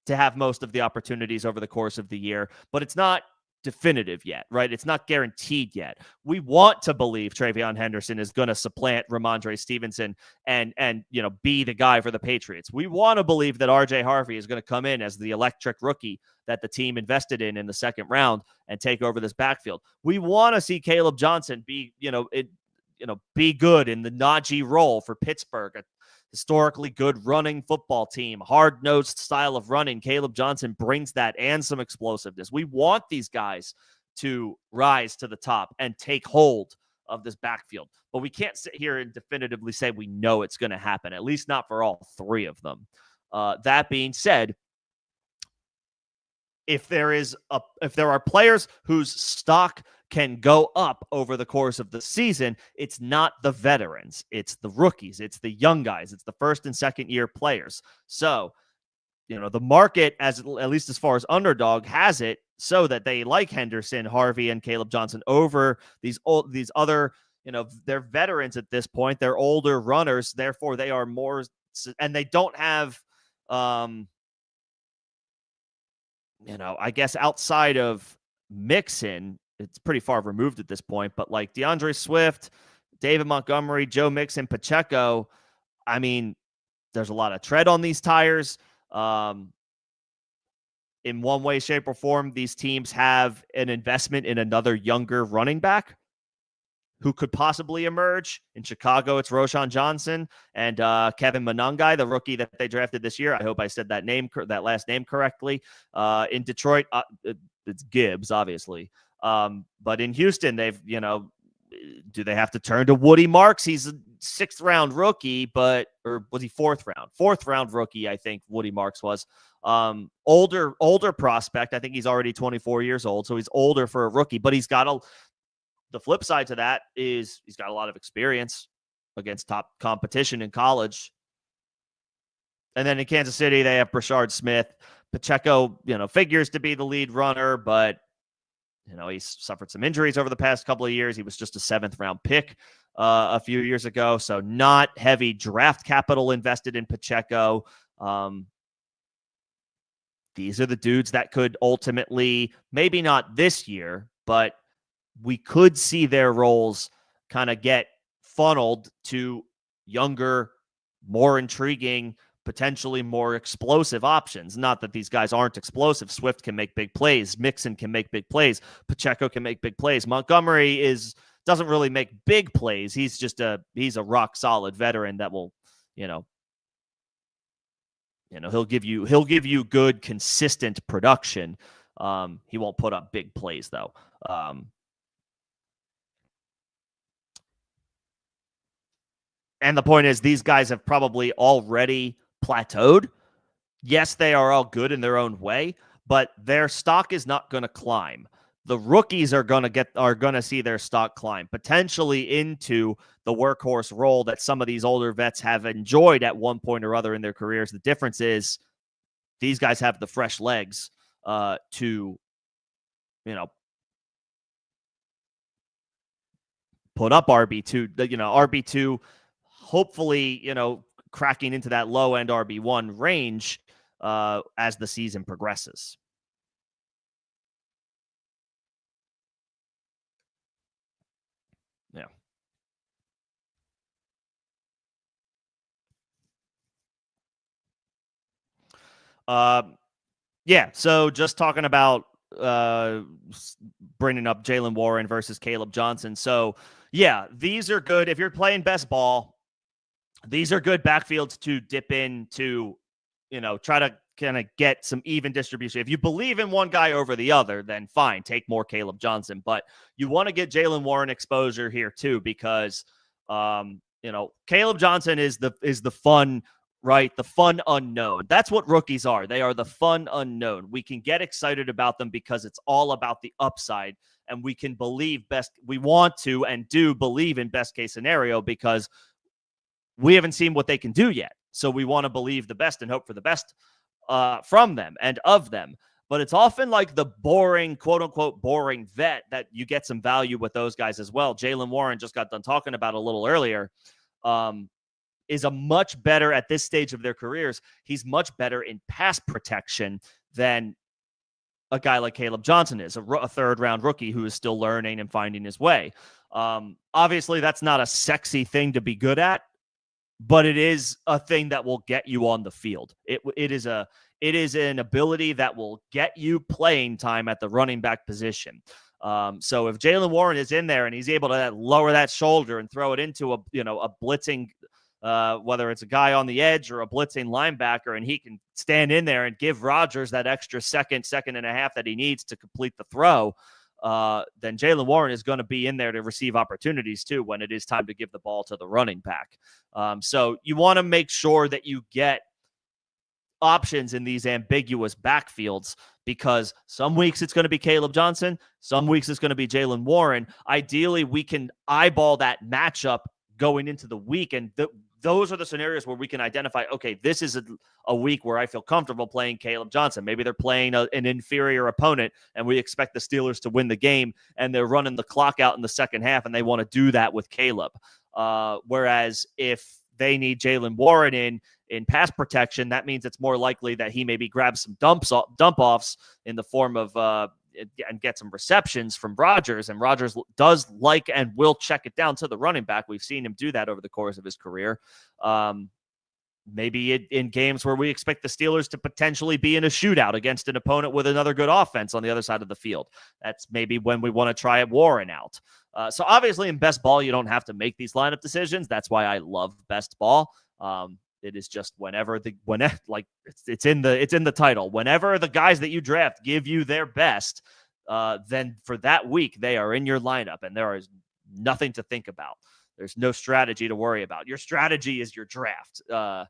to have most of the opportunities over the course of the year, but it's not definitive yet, right? It's not guaranteed yet. We want to believe Travion Henderson is going to supplant Ramondre Stevenson and be the guy for the Patriots. We want to believe that RJ Harvey is going to come in as the electric rookie that the team invested in the second round and take over this backfield. We want to see Caleb Johnson be good in the Najee role for Pittsburgh, a historically good running football team, hard-nosed style of running. Caleb Johnson brings that and some explosiveness. We want these guys to rise to the top and take hold of this backfield. But we can't sit here and definitively say we know it's going to happen, at least not for all three of them. That being said, if there are players whose stock can go up over the course of the season, it's not the veterans, it's the rookies, it's the young guys, it's the first and second year players. So, the market, at least as far as underdog, has it so that they like Henderson, Harvey, and Caleb Johnson over these other, they're veterans at this point. They're older runners, therefore they are more, and they don't have, I guess outside of Mixon, it's pretty far removed at this point, but like DeAndre Swift, David Montgomery, Joe Mixon, Pacheco, I mean, there's a lot of tread on these tires. In one way, shape, or form, these teams have an investment in another younger running back who could possibly emerge. In Chicago, it's Roschon Johnson and Kevin Monangai, the rookie that they drafted this year. I hope I said that last name correctly. In Detroit, it's Gibbs, obviously. But in Houston, do they have to turn to Woody Marks? He's a 6th round rookie, or was he 4th round? 4th round rookie, I think Woody Marks was. Older prospect. I think he's already 24 years old, so he's older for a rookie, but he's got the flip side to that is he's got a lot of experience against top competition in college. And then in Kansas City, they have Brashard Smith. Pacheco, figures to be the lead runner, but he's suffered some injuries over the past couple of years. He was just a 7th round pick a few years ago. So not heavy draft capital invested in Pacheco. These are the dudes that could ultimately, maybe not this year, but we could see their roles kind of get funneled to younger, more intriguing, potentially more explosive options. Not that these guys aren't explosive. Swift can make big plays. Mixon can make big plays. Pacheco can make big plays. Montgomery doesn't really make big plays. He's a rock solid veteran that will, he'll give you good, consistent production. He won't put up big plays though. And the point is, these guys have probably already plateaued. Yes, they are all good in their own way, but their stock is not going to climb. The rookies are going to see their stock climb, potentially into the workhorse role that some of these older vets have enjoyed at one point or other in their careers. The difference is these guys have the fresh legs to, put up RB2, RB2, hopefully, cracking into that low end RB1 range as the season progresses. Yeah. So just talking about bringing up Jaylen Warren versus Caleb Johnson. So yeah, these are good. If you're playing best ball, these are good backfields to dip into, try to kind of get some even distribution. If you believe in one guy over the other, then fine, take more Caleb Johnson. But you want to get Jaylen Warren exposure here too, because Caleb Johnson is the fun, right? The fun unknown. That's what rookies are. They are the fun unknown. We can get excited about them because it's all about the upside, and we can we want to and do believe in best case scenario because we haven't seen what they can do yet. So we want to believe the best and hope for the best from them and of them. But it's often like the boring, quote unquote, boring vet that you get some value with those guys as well. Jaylen Warren, just got done talking about a little earlier, is a much better at this stage of their careers. He's much better in pass protection than a guy like Caleb Johnson is, a third round rookie who is still learning and finding his way. Obviously, that's not a sexy thing to be good at, but it is a thing that will get you on the field. It is an ability that will get you playing time at the running back position. So if Jaylen Warren is in there and he's able to lower that shoulder and throw it into a blitzing, whether it's a guy on the edge or a blitzing linebacker, and he can stand in there and give Rodgers that extra second and a half that he needs to complete the throw, then Jaylen Warren is going to be in there to receive opportunities too when it is time to give the ball to the running back. So you want to make sure that you get options in these ambiguous backfields, because some weeks it's going to be Caleb Johnson, some weeks it's going to be Jaylen Warren. Ideally, we can eyeball that matchup going into the week, and those are the scenarios where we can identify, okay, this is a week where I feel comfortable playing Caleb Johnson. Maybe they're playing an inferior opponent, and we expect the Steelers to win the game, and they're running the clock out in the second half, and they want to do that with Caleb. Whereas if they need Jaylen Warren in pass protection, that means it's more likely that he maybe grabs some dump-offs in the form of and get some receptions from Rodgers, and Rodgers does like and will check it down to the running back. We've seen him do that over the course of his career. Maybe in games where we expect the Steelers to potentially be in a shootout against an opponent with another good offense on the other side of the field. That's maybe when we want to try Warren out. So obviously in best ball, you don't have to make these lineup decisions. That's why I love best ball. It is just it's in the title. Whenever the guys that you draft give you their best, then for that week they are in your lineup, and there is nothing to think about. There's no strategy to worry about. Your strategy is your draft, that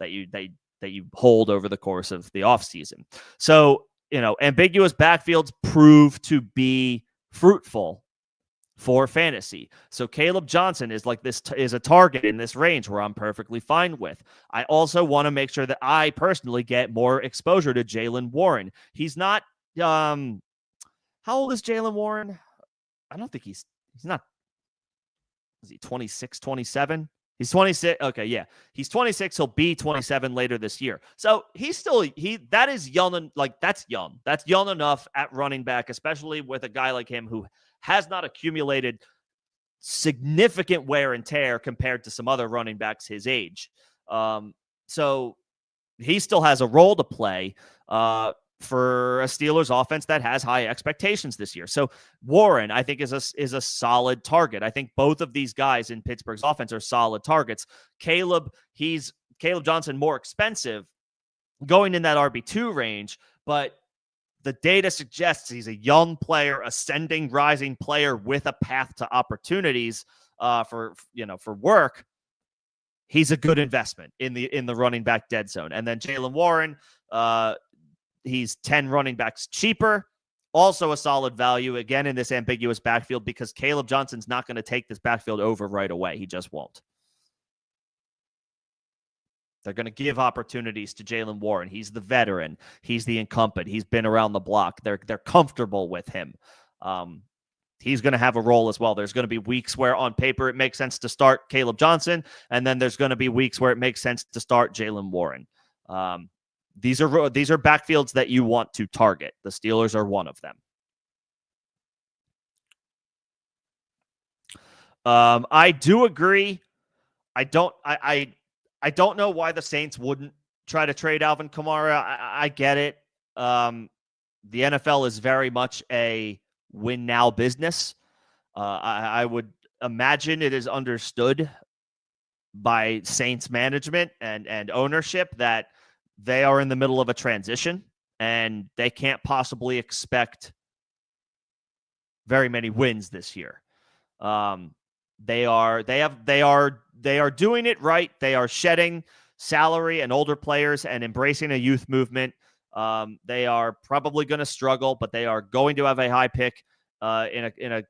you hold over the course of the offseason. So, ambiguous backfields prove to be fruitful for fantasy. So Caleb Johnson is is a target in this range where I'm perfectly fine with. I also want to make sure that I personally get more exposure to Jaylen Warren. He's not, how old is Jaylen Warren? I don't think he's not, is he 26, 27? He's 26. Okay, yeah. He's 26. He'll be 27 later this year. So that is young, and that's young. That's young enough at running back, especially with a guy like him who has not accumulated significant wear and tear compared to some other running backs his age. So he still has a role to play for a Steelers offense that has high expectations this year. So Warren, I think, is a solid target. I think both of these guys in Pittsburgh's offense are solid targets. Caleb Johnson, more expensive, going in that RB2 range, but the data suggests he's a young player, ascending, rising player with a path to opportunities for work. He's a good investment in the running back dead zone. And then Jaylen Warren, he's 10 running backs cheaper, also a solid value, again, in this ambiguous backfield, because Caleb Johnson's not going to take this backfield over right away. He just won't. They're going to give opportunities to Jaylen Warren. He's the veteran. He's the incumbent. He's been around the block. They're comfortable with him. He's going to have a role as well. There's going to be weeks where on paper it makes sense to start Caleb Johnson, and then there's going to be weeks where it makes sense to start Jaylen Warren. These are backfields that you want to target. The Steelers are one of them. I do agree. I don't know why the Saints wouldn't try to trade Alvin Kamara. I get it. The NFL is very much a win-now business. I would imagine it is understood by Saints management and ownership that they are in the middle of a transition, and they can't possibly expect very many wins this year. They are doing it right. They are shedding salary and older players and embracing a youth movement. They are probably going to struggle, but they are going to have a high pick in a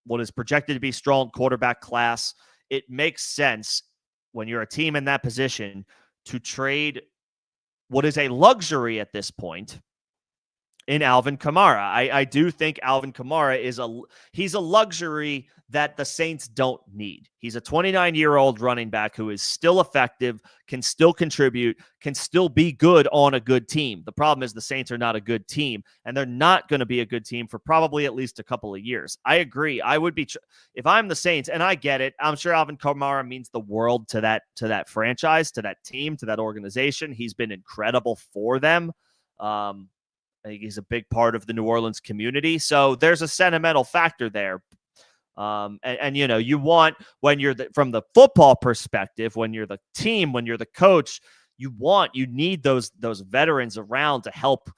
what is projected to be strong quarterback class. It makes sense when you're a team in that position to trade what is a luxury at this point in Alvin Kamara. I do think Alvin Kamara he's a luxury that the Saints don't need. He's a 29-year-old running back who is still effective, can still contribute, can still be good on a good team. The problem is the Saints are not a good team, and they're not going to be a good team for probably at least a couple of years. I agree. I would be if I'm the Saints, and I get it. I'm sure Alvin Kamara means the world to that franchise, to that team, to that organization. He's been incredible for them. I think he's a big part of the New Orleans community. So there's a sentimental factor there. And you want, when you're from the football perspective, when you're the team, when you're the coach, you need those veterans around to help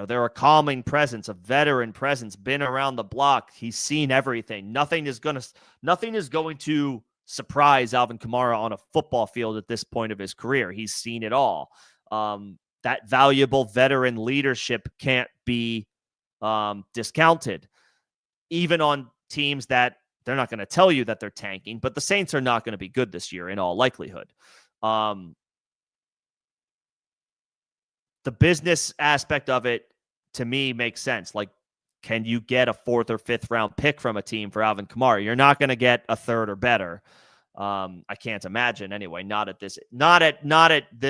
they're a calming presence, a veteran presence, been around the block. He's seen everything. Nothing is going to surprise Alvin Kamara on a football field at this point of his career. He's seen it all. That valuable veteran leadership can't be discounted, even on teams that they're not going to tell you that they're tanking, but the Saints are not going to be good this year in all likelihood. The business aspect of it, to me, makes sense. Like, can you get a 4th or 5th round pick from a team for Alvin Kamara? You're not going to get a 3rd or better. I can't imagine anyway. Not at this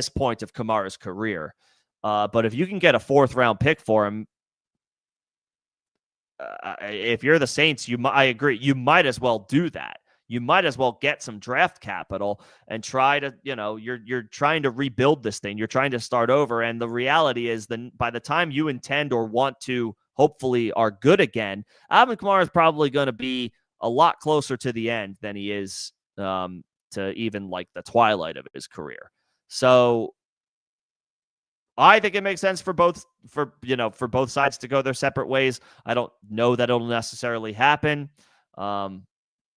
point of Kamara's career. But if you can get a 4th round pick for him, if you're the Saints, I agree. You might as well do that. You might as well get some draft capital and try to, you're trying to rebuild this thing. You're trying to start over. And the reality is then by the time you intend or want to, hopefully are good again, Alvin Kamara is probably going to be a lot closer to the end than he is to even like the twilight of his career. So I think it makes sense for both sides to go their separate ways. I don't know that it'll necessarily happen.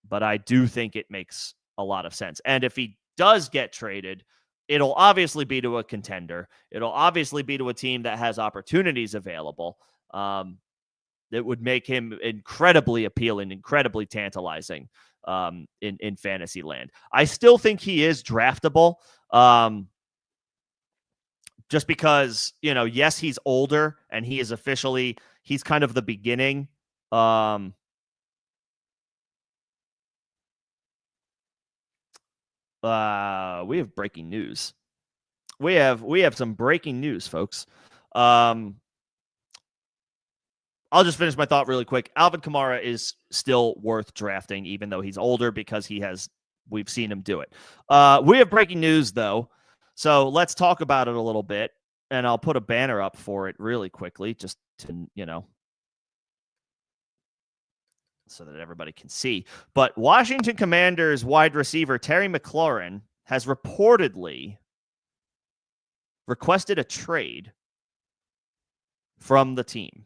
But I do think it makes a lot of sense. And if he does get traded, it'll obviously be to a contender. It'll obviously be to a team that has opportunities available. That would make him incredibly appealing, incredibly tantalizing in fantasy land. I still think he is draftable. Just because, yes, he's older and he's kind of the beginning. We have breaking news. We have some breaking news, folks. I'll just finish my thought really quick. Alvin Kamara is still worth drafting, even though he's older, because we've seen him do it. We have breaking news, though. So let's talk about it a little bit, and I'll put a banner up for it really quickly, just to, so that everybody can see. But Washington Commanders wide receiver Terry McLaurin has reportedly requested a trade from the team.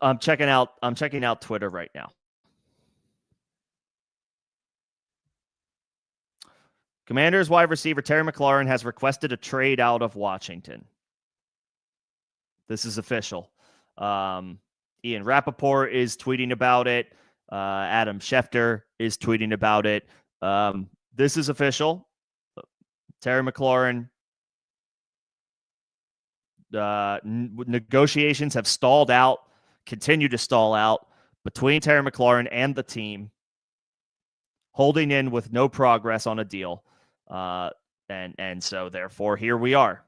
I'm checking out Twitter right now. Commanders wide receiver Terry McLaurin has requested a trade out of Washington. This is official. Ian Rappaport is tweeting about it. Adam Schefter is tweeting about it. This is official. Terry McLaurin. Negotiations have stalled out, continue to stall out between Terry McLaurin and the team, holding in with no progress on a deal. And so therefore here we are.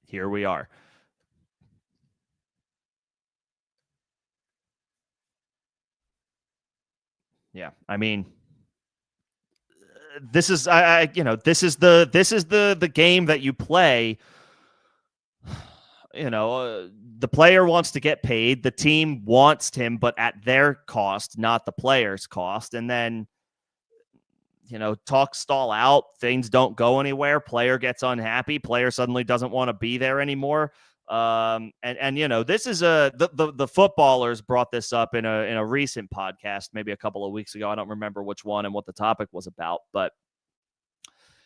Here we are. Yeah, I mean, this is the game that you play. The player wants to get paid. The team wants him, but at their cost, not the player's cost. And then, talks stall out. Things don't go anywhere. Player gets unhappy. Player suddenly doesn't want to be there anymore. This is the footballers brought this up in a recent podcast, maybe a couple of weeks ago. I don't remember which one and what the topic was about, but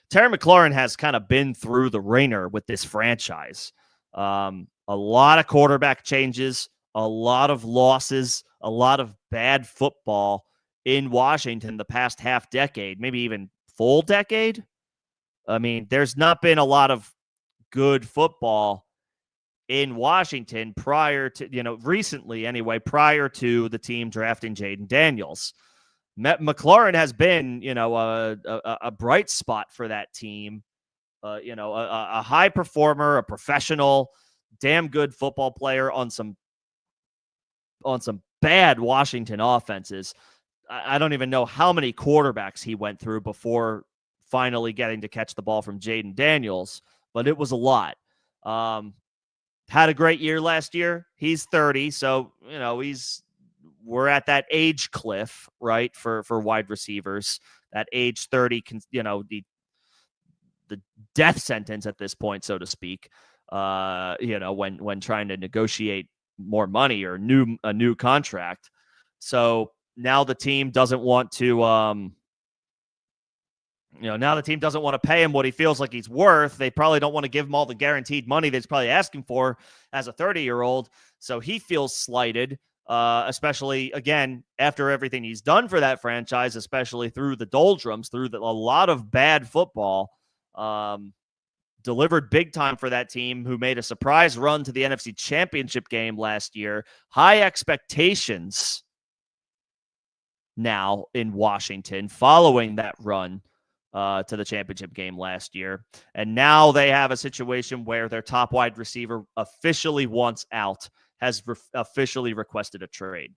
Terry McLaurin has kind of been through the ringer with this franchise. A lot of quarterback changes, a lot of losses, a lot of bad football in Washington the past half decade, maybe even full decade. I mean, there's not been a lot of good football in Washington recently anyway, prior to the team drafting Jaden Daniels. McLaurin has been, a bright spot for that team. A high performer, a professional, damn good football player on some bad Washington offenses. I don't even know how many quarterbacks he went through before finally getting to catch the ball from Jaden Daniels. but it was a lot. Had a great year last year. He's 30, so we're at that age cliff, right? For wide receivers, that age 30 can, the death sentence at this point, so to speak. When trying to negotiate more money or a new contract. So now the team doesn't want to now the team doesn't want to pay him what he feels like he's worth. They probably don't want to give him all the guaranteed money that he's probably asking for as a 30-year-old. So he feels slighted, especially, again, after everything he's done for that franchise, especially through the doldrums, through a lot of bad football. Delivered big time for that team, who made a surprise run to the NFC Championship game last year. High expectations now in Washington following that run to the championship game last year. And now they have a situation where their top wide receiver officially wants out, has officially requested a trade.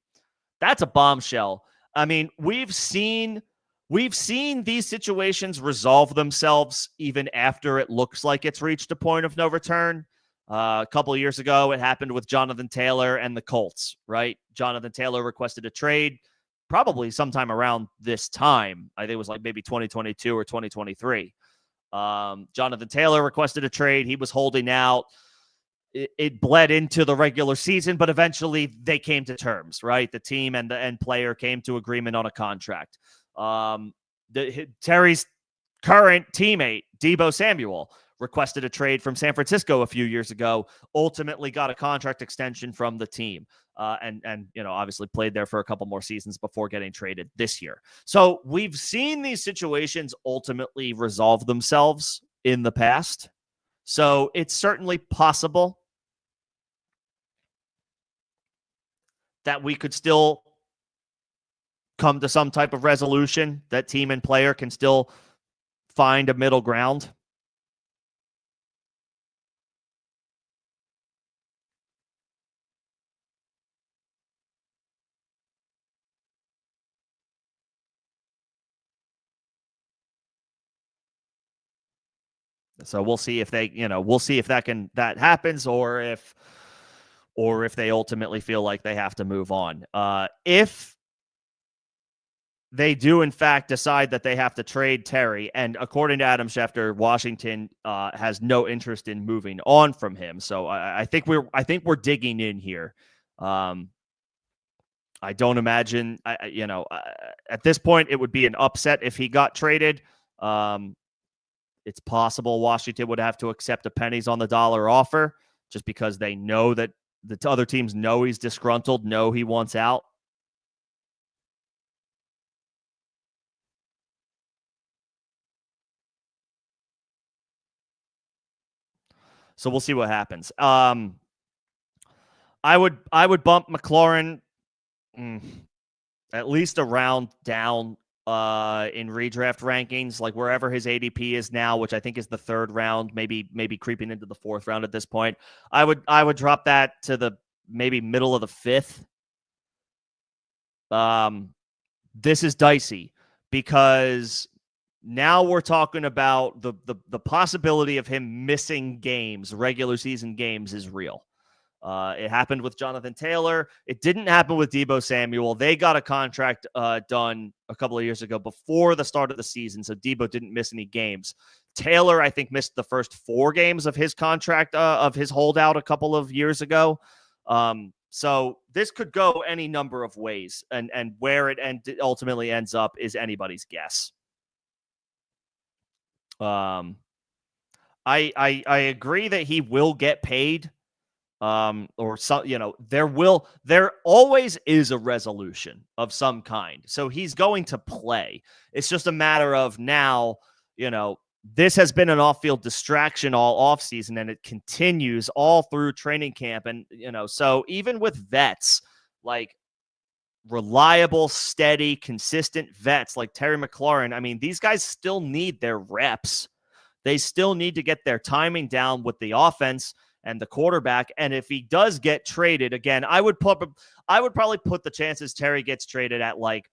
That's a bombshell. I mean, we've seen these situations resolve themselves even after it looks like it's reached a point of no return. A couple of years ago, it happened with Jonathan Taylor and the Colts, right? Jonathan Taylor requested a trade probably sometime around this time. I think it was like maybe 2022 or 2023. Jonathan Taylor requested a trade. He was holding out. It bled into the regular season, but eventually they came to terms, right? The team and the player came to agreement on a contract. Terry's current teammate, Deebo Samuel, requested a trade from San Francisco a few years ago, ultimately got a contract extension from the team, and obviously played there for a couple more seasons before getting traded this year. So we've seen these situations ultimately resolve themselves in the past. So it's certainly possible that we could still come to some type of resolution, that team and player can still find a middle ground. So we'll see if that happens, or if they ultimately feel like they have to move on. If they do, in fact, decide that they have to trade Terry, and according to Adam Schefter, Washington has no interest in moving on from him. So I think we're digging in here. I don't imagine, at this point, it would be an upset if he got traded. It's possible Washington would have to accept a pennies on the dollar offer, just because they know that the other teams know he's disgruntled, know he wants out. So we'll see what happens. I would bump McLaurin at least a round down in redraft rankings, like wherever his ADP is now, which I think is the third round, maybe creeping into the fourth round at this point. I would drop that to the maybe middle of the fifth. This is dicey because now we're talking about the possibility of him missing games, regular season games, is real. It happened with Jonathan Taylor. It didn't happen with Deebo Samuel. They got a contract done a couple of years ago before the start of the season, so Deebo didn't miss any games. Taylor, I think, missed the first 4 games of his contract, of his holdout a couple of years ago. So this could go any number of ways, and where it ultimately ends up is anybody's guess. I agree that he will get paid. Or some, there always is a resolution of some kind. So he's going to play. It's just a matter of now, this has been an off-field distraction all offseason, and it continues all through training camp. And, so even with vets, like reliable, steady, consistent vets like Terry McLaurin, I mean, these guys still need their reps. They still need to get their timing down with the offense and the quarterback. And if he does get traded again, I would probably put the chances Terry gets traded at like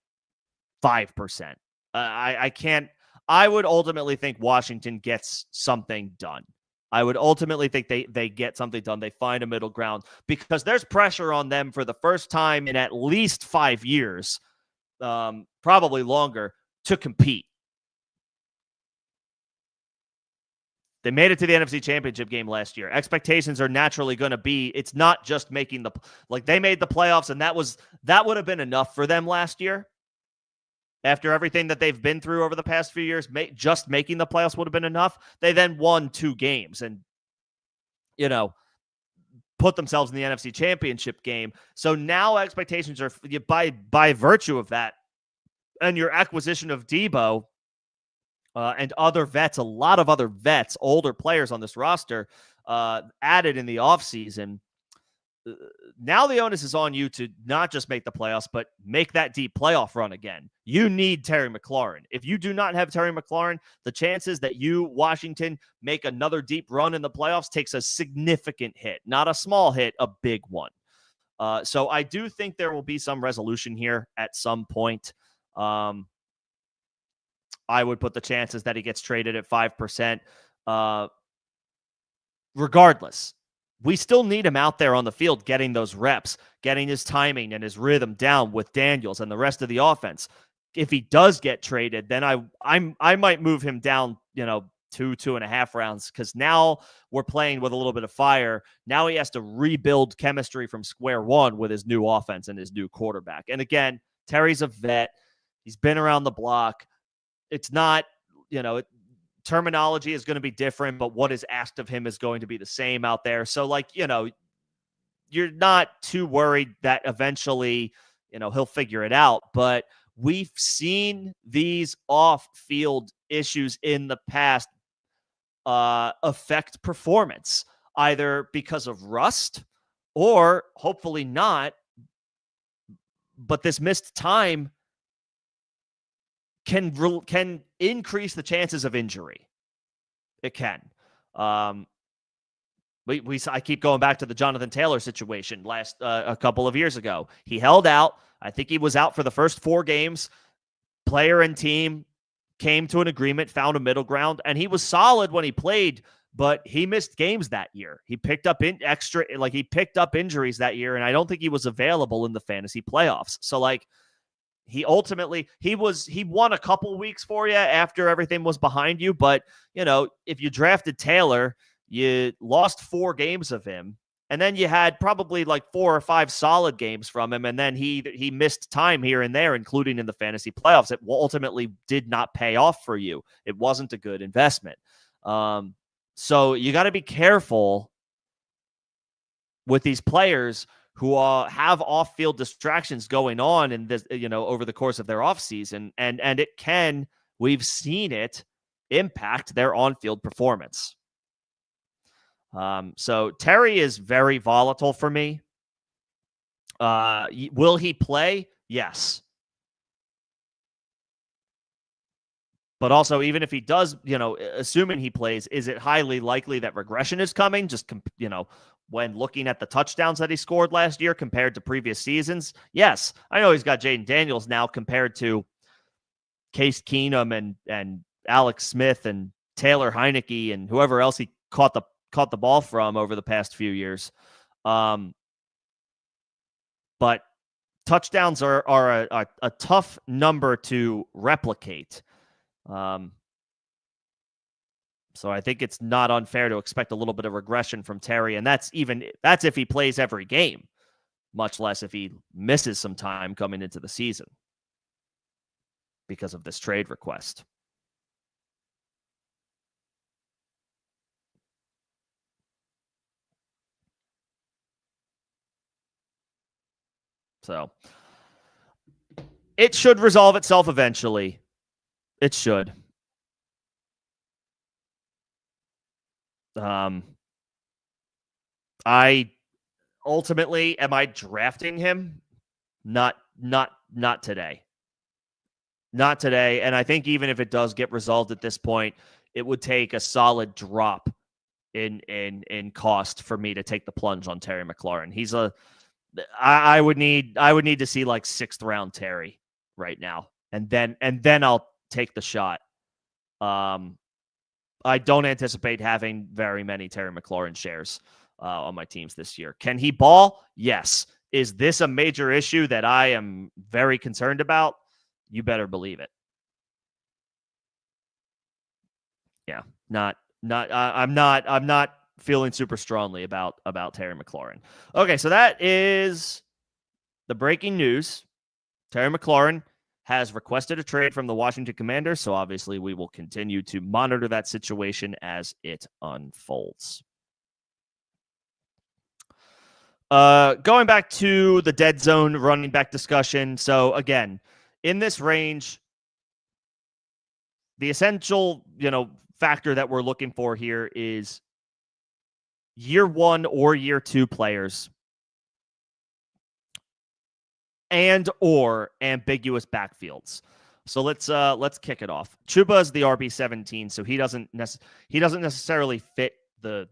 5%. I would ultimately think Washington gets something done. I would ultimately think they get something done. They find a middle ground because there's pressure on them for the first time in at least 5 years, probably longer, to compete. They made it to the NFC Championship game last year. Expectations are naturally going to be, it's not just making they made the playoffs, and that would have been enough for them last year. After everything that they've been through over the past few years, just making the playoffs would have been enough. They then won 2 games and, put themselves in the NFC Championship game. So now expectations are, by virtue of that and your acquisition of Debo, and other vets, a lot of other vets, older players on this roster, added in the offseason. Now the onus is on you to not just make the playoffs, but make that deep playoff run again. You need Terry McLaurin. If you do not have Terry McLaurin, the chances that you, Washington, make another deep run in the playoffs takes a significant hit. Not a small hit, a big one. So I do think there will be some resolution here at some point. I would put the chances that he gets traded at 5%. Regardless, we still need him out there on the field getting those reps, getting his timing and his rhythm down with Daniels and the rest of the offense. If he does get traded, then I might move him down, 2.5 rounds, because now we're playing with a little bit of fire. Now he has to rebuild chemistry from square one with his new offense and his new quarterback. And again, Terry's a vet. He's been around the block. It's not, terminology is going to be different, but what is asked of him is going to be the same out there. So, you're not too worried that eventually, he'll figure it out. But we've seen these off-field issues in the past affect performance, either because of rust or hopefully not. But this missed time can increase the chances of injury. It can. I keep going back to the Jonathan Taylor situation a couple of years ago. He held out. I think he was out for the first 4 games. Player and team came to an agreement, found a middle ground, and he was solid when he played, but he missed games that year. He picked up he picked up injuries that year, and I don't think he was available in the fantasy playoffs. So he ultimately, he won a couple weeks for you after everything was behind you. But, if you drafted Taylor, you lost 4 games of him. And then you had probably 4 or 5 solid games from him. And then he missed time here and there, including in the fantasy playoffs. It ultimately did not pay off for you. It wasn't a good investment. So you got to be careful with these players who have off-field distractions going on in this, over the course of their offseason, and we've seen it impact their on-field performance. So Terry is very volatile for me. Will he play? Yes. But also, even if he does, assuming he plays, is it highly likely that regression is coming? Just, when looking at the touchdowns that he scored last year compared to previous seasons? Yes. I know he's got Jaden Daniels now compared to Case Keenum and Alex Smith and Taylor Heineke and whoever else he caught the ball from over the past few years. But touchdowns are a tough number to replicate. So I think it's not unfair to expect a little bit of regression from Terry, and that's if he plays every game, much less if he misses some time coming into the season because of this trade request. So it should resolve itself eventually. It should. I ultimately, am I drafting him? Not today. Not today. And I think even if it does get resolved at this point, it would take a solid drop in cost for me to take the plunge on Terry McLaurin. I would need to see 6th round Terry right now. And then I'll take the shot. I don't anticipate having very many Terry McLaurin shares on my teams this year. Can he ball? Yes. Is this a major issue that I am very concerned about? You better believe it. Yeah, I'm not feeling super strongly about Terry McLaurin. Okay, so that is the breaking news. Terry McLaurin has requested a trade from the Washington Commanders, so obviously we will continue to monitor that situation as it unfolds. Going back to the dead zone running back discussion. So again, in this range, the essential, factor that we're looking for here is year 1 or year 2 players and or ambiguous backfields. So let's kick it off. Chuba is the RB17, so he doesn't necessarily fit the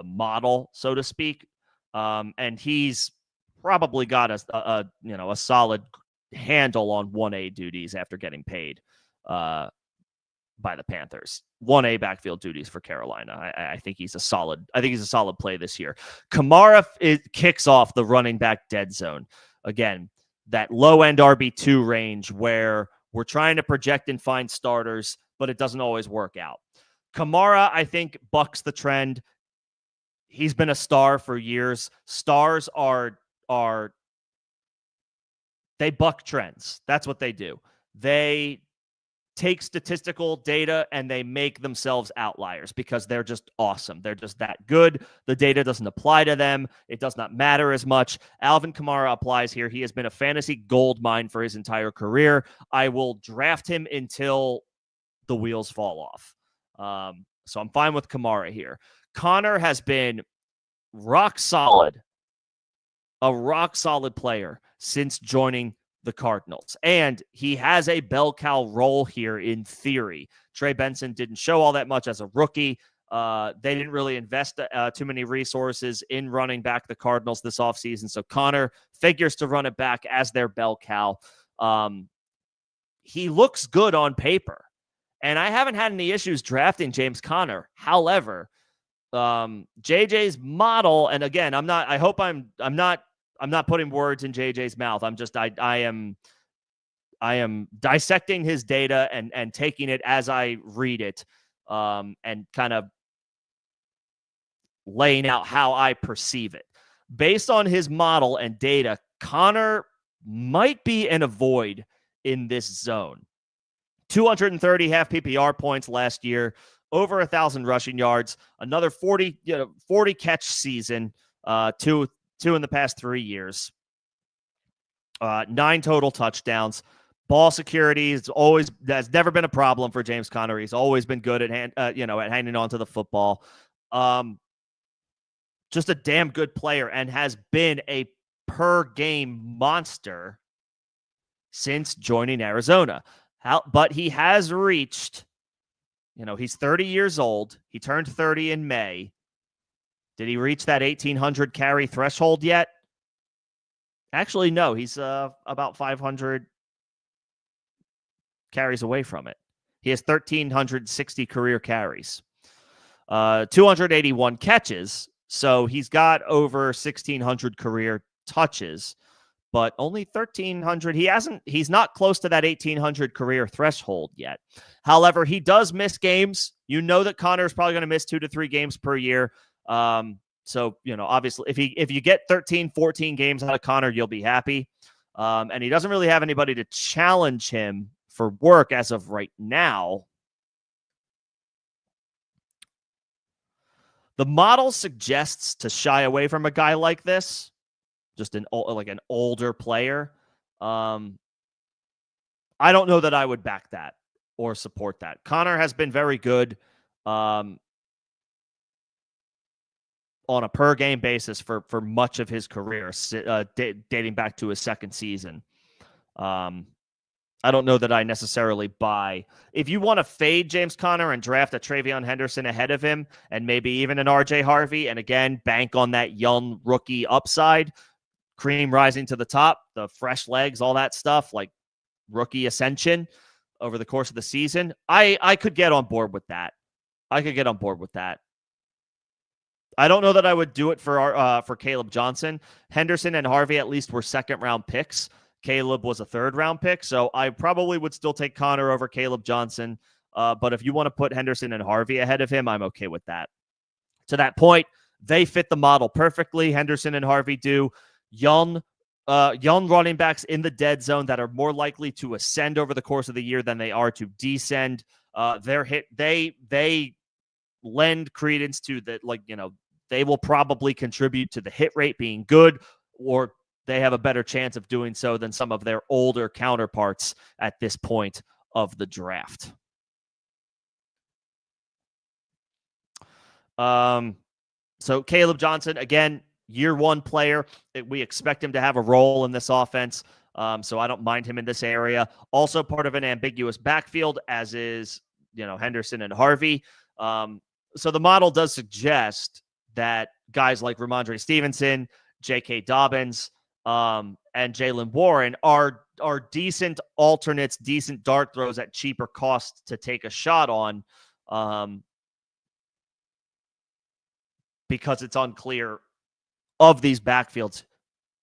model, so to speak. And he's probably got a solid handle on 1A duties after getting paid by the Panthers. 1A backfield duties for Carolina. I think he's a solid play this year. Kamara kicks off the running back dead zone. Again, that low end RB2 range where we're trying to project and find starters, but it doesn't always work out. Kamara, I think, bucks the trend. He's been a star for years. Stars they buck trends. That's what they do. They take statistical data and they make themselves outliers because they're just awesome. They're just that good. The data doesn't apply to them. It does not matter as much. Alvin Kamara applies here. He has been a fantasy gold mine for his entire career. I will draft him until the wheels fall off. So I'm fine with Kamara here. Connor has been rock solid, a rock solid player since joining the Cardinals. And he has a bell cow role here in theory. Trey Benson didn't show all that much as a rookie. They didn't really invest too many resources in running back the Cardinals this offseason. So Connor figures to run it back as their bell cow. He looks good on paper. And I haven't had any issues drafting James Conner. However, JJ's model, and again, I'm not putting words in JJ's mouth. I am dissecting his data and taking it as I read it, and kind of laying out how I perceive it. Based on his model and data, Connor might be in a void in this zone. 230 half PPR points last year, over 1,000 rushing yards, another 40 catch season, two in the past 3 years, 9 total touchdowns. Ball security has never been a problem for James Conner. He's always been good at hanging on to the football. Just a damn good player and has been a per game monster since joining Arizona. But he has reached, he's 30 years old. He turned 30 in May. Did he reach that 1,800 carry threshold yet? Actually, no. He's about 500 carries away from it. He has 1,360 career carries, 281 catches. So he's got over 1,600 career touches, but only 1,300. He's not close to that 1,800 career threshold yet. However, he does miss games. That Connor is probably going to miss 2 to 3 games per year. So, obviously if you get 13, 14 games out of Connor, you'll be happy. And he doesn't really have anybody to challenge him for work as of right now. The model suggests to shy away from a guy like this, just an older player. I don't know that I would back that or support that. Connor has been very good on a per game basis for much of his career, dating back to his second season. I don't know that I necessarily buy. If you want to fade James Conner and draft a Travion Henderson ahead of him and maybe even an RJ Harvey, and again, bank on that young rookie upside, cream rising to the top, the fresh legs, all that stuff, like rookie ascension over the course of the season, I could get on board with that. I could get on board with that. I don't know that I would do it for Caleb Johnson. Henderson and Harvey at least were second-round picks. Caleb was a third-round pick, so I probably would still take Connor over Caleb Johnson. But if you want to put Henderson and Harvey ahead of him, I'm okay with that. To that point, they fit the model perfectly. Henderson and Harvey do. Young running backs in the dead zone that are more likely to ascend over the course of the year than they are to descend. They lend credence to that, they will probably contribute to the hit rate being good, or they have a better chance of doing so than some of their older counterparts at this point of the draft. So Caleb Johnson, again, year one player. We expect him to have a role in this offense. So I don't mind him in this area. Also part of an ambiguous backfield, as is, Henderson and Harvey. So the model does suggest that guys like Ramondre Stevenson, J.K. Dobbins, and Jaylen Warren are decent alternates, decent dart throws at cheaper cost to take a shot on, because it's unclear of these backfields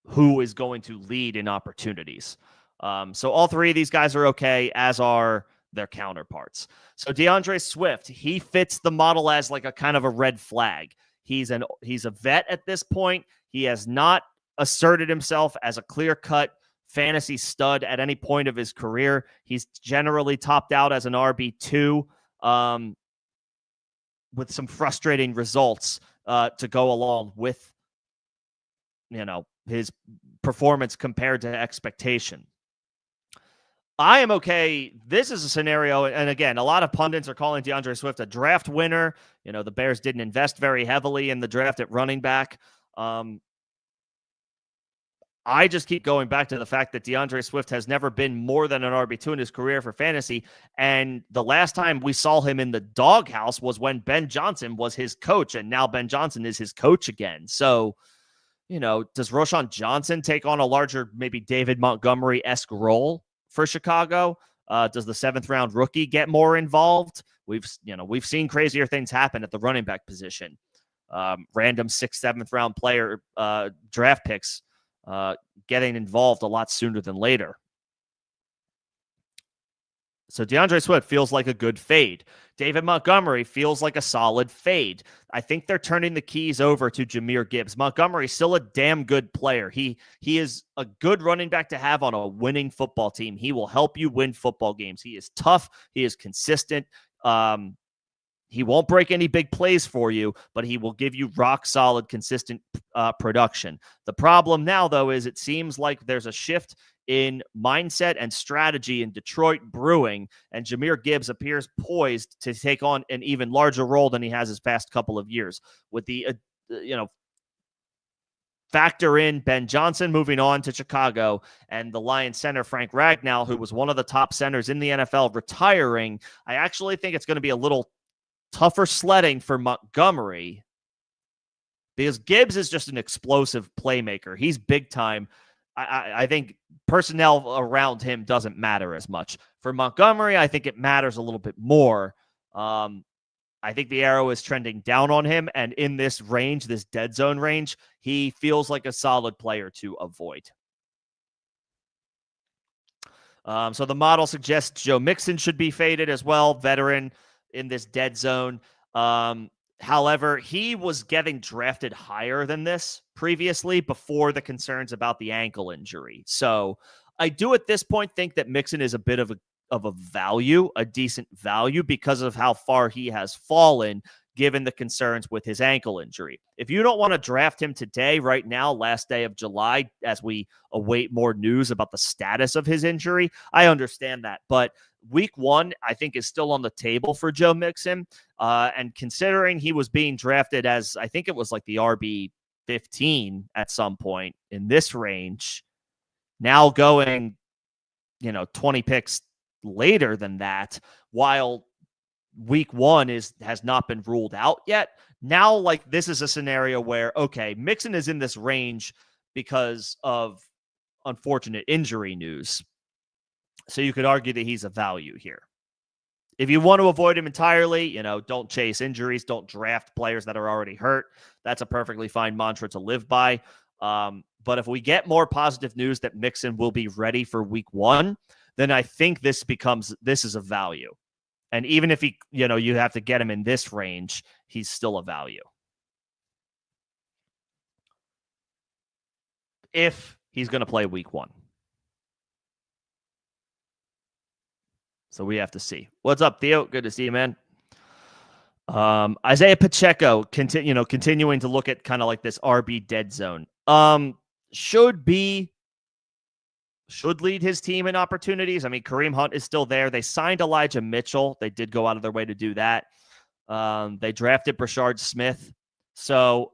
who is going to lead in opportunities. So all three of these guys are okay, as are their counterparts. So DeAndre Swift, he fits the model as like a kind of a red flag. He's a vet at this point. He has not asserted himself as a clear-cut fantasy stud at any point of his career. He's generally topped out as an RB2, with some frustrating results to go along with, his performance compared to expectation. I am okay. This is a scenario, and again, a lot of pundits are calling DeAndre Swift a draft winner. The Bears didn't invest very heavily in the draft at running back. I just keep going back to the fact that DeAndre Swift has never been more than an RB2 in his career for fantasy, and the last time we saw him in the doghouse was when Ben Johnson was his coach, and now Ben Johnson is his coach again. So, does Roschon Johnson take on a larger, maybe David Montgomery-esque role for Chicago? Does the 7th-round rookie get more involved? We've seen crazier things happen at the running back position. Random 6th, 7th-round player draft picks getting involved a lot sooner than later. So DeAndre Swift feels like a good fade. David Montgomery feels like a solid fade. I think they're turning the keys over to Jahmyr Gibbs. Montgomery's still a damn good player. He is a good running back to have on a winning football team. He will help you win football games. He is tough. He is consistent. He won't break any big plays for you, but he will give you rock solid, consistent production. The problem now, though, is it seems like there's a shift in mindset and strategy in Detroit brewing, and Jahmyr Gibbs appears poised to take on an even larger role than he has his past couple of years. With the, factor in Ben Johnson moving on to Chicago and the Lions center Frank Ragnow, who was one of the top centers in the NFL, retiring, I actually think it's going to be a little tougher sledding for Montgomery, because Gibbs is just an explosive playmaker. He's big time. I think personnel around him doesn't matter as much. For Montgomery, I think it matters a little bit more. I think the arrow is trending down on him, and in this range, this dead zone range, he feels like a solid player to avoid. So the model suggests Joe Mixon should be faded as well, veteran in this dead zone. However, he was getting drafted higher than this previously before the concerns about the ankle injury. So I do at this point think that Mixon is a bit of a value, a decent value, because of how far he has fallen given the concerns with his ankle injury. If you don't want to draft him today, right now, last day of July, as we await more news about the status of his injury, I understand that. But week one, I think, is still on the table for Joe Mixon. And considering he was being drafted as, I think it was like the RB 15 at some point in this range, now going, 20 picks later than that, while week one has not been ruled out yet. Now, like, this is a scenario where, okay, Mixon is in this range because of unfortunate injury news. So you could argue that he's a value here. If you want to avoid him entirely, don't chase injuries, don't draft players that are already hurt. That's a perfectly fine mantra to live by. But if we get more positive news that Mixon will be ready for week 1, then I think this is a value. And even if you have to get him in this range, he's still a value. If he's going to play week 1. So we have to see. What's up, Theo? Good to see you, man. Isaiah Pacheco, continuing to look at kind of like this RB dead zone. Should lead his team in opportunities. I mean, Kareem Hunt is still there. They signed Elijah Mitchell. They did go out of their way to do that. They drafted Brashard Smith. So,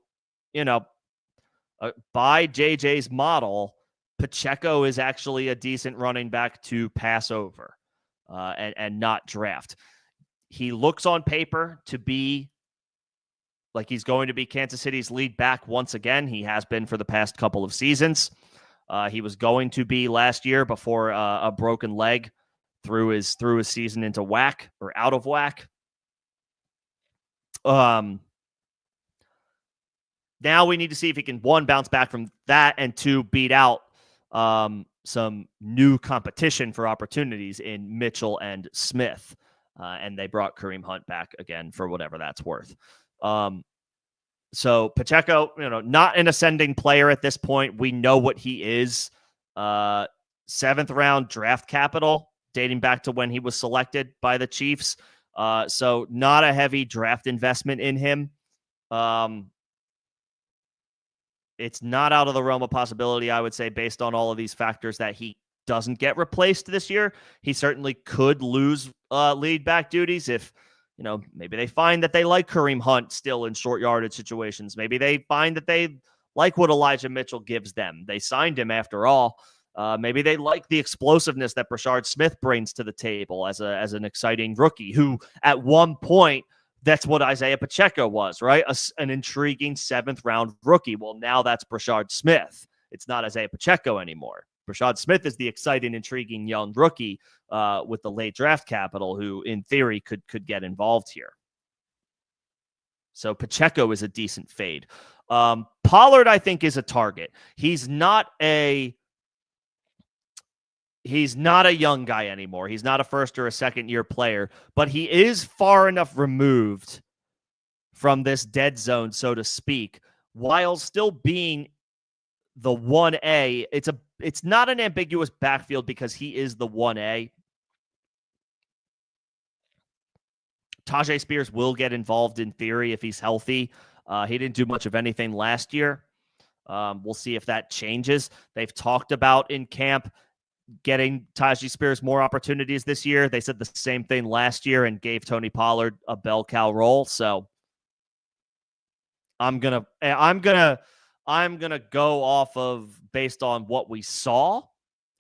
by JJ's model, Pacheco is actually a decent running back to pass over and not draft. He looks on paper to be like he's going to be Kansas City's lead back once again. He has been for the past couple of seasons. He was going to be last year before a broken leg threw his season into whack or out of whack. Now we need to see if he can, 1, bounce back from that, and 2, beat out some new competition for opportunities in Mitchell and Smith. And they brought Kareem Hunt back again for whatever that's worth. So Pacheco, not an ascending player at this point. We know what he is. 7th round draft capital dating back to when he was selected by the Chiefs. So not a heavy draft investment in him. It's not out of the realm of possibility, I would say, based on all of these factors, that he doesn't get replaced this year. He certainly could lose lead back duties if, maybe they find that they like Kareem Hunt still in short yardage situations. Maybe they find that they like what Elijah Mitchell gives them. They signed him after all. Maybe they like the explosiveness that Brashard Smith brings to the table as an exciting rookie who at one point, that's what Isaiah Pacheco was, right? An intriguing 7th round rookie. Well, now that's Brashard Smith. It's not Isaiah Pacheco anymore. Brashard Smith is the exciting, intriguing young rookie with the late draft capital who, in theory, could get involved here. So Pacheco is a decent fade. Pollard, I think, is a target. He's not a young guy anymore. He's not a first or a second-year player, but he is far enough removed from this dead zone, so to speak, while still being the 1A. It's not an ambiguous backfield because he is the 1A. Tajay Spears will get involved in theory if he's healthy. He didn't do much of anything last year. We'll see if that changes. They've talked about in camp getting Tajay Spears more opportunities this year. They said the same thing last year and gave Tony Pollard a bell cow role. So I'm gonna go off of based on what we saw,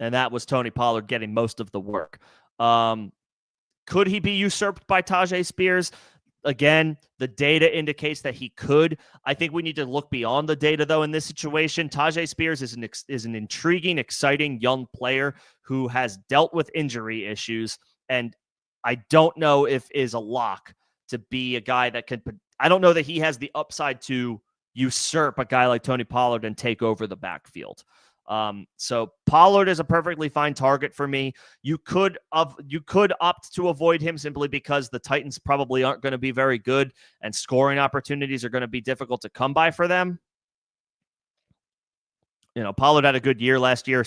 and that was Tony Pollard getting most of the work. Could he be usurped by Tajay Spears? Again, the data indicates that he could. I think we need to look beyond the data, though, in this situation. Tajay Spears is an intriguing, exciting young player who has dealt with injury issues, and I don't know if is a lock to be a guy that could. I don't know that he has the upside to usurp a guy like Tony Pollard and take over the backfield. So Pollard is a perfectly fine target for me. You could opt to avoid him simply because the Titans probably aren't going to be very good and scoring opportunities are going to be difficult to come by for them. Pollard had a good year last year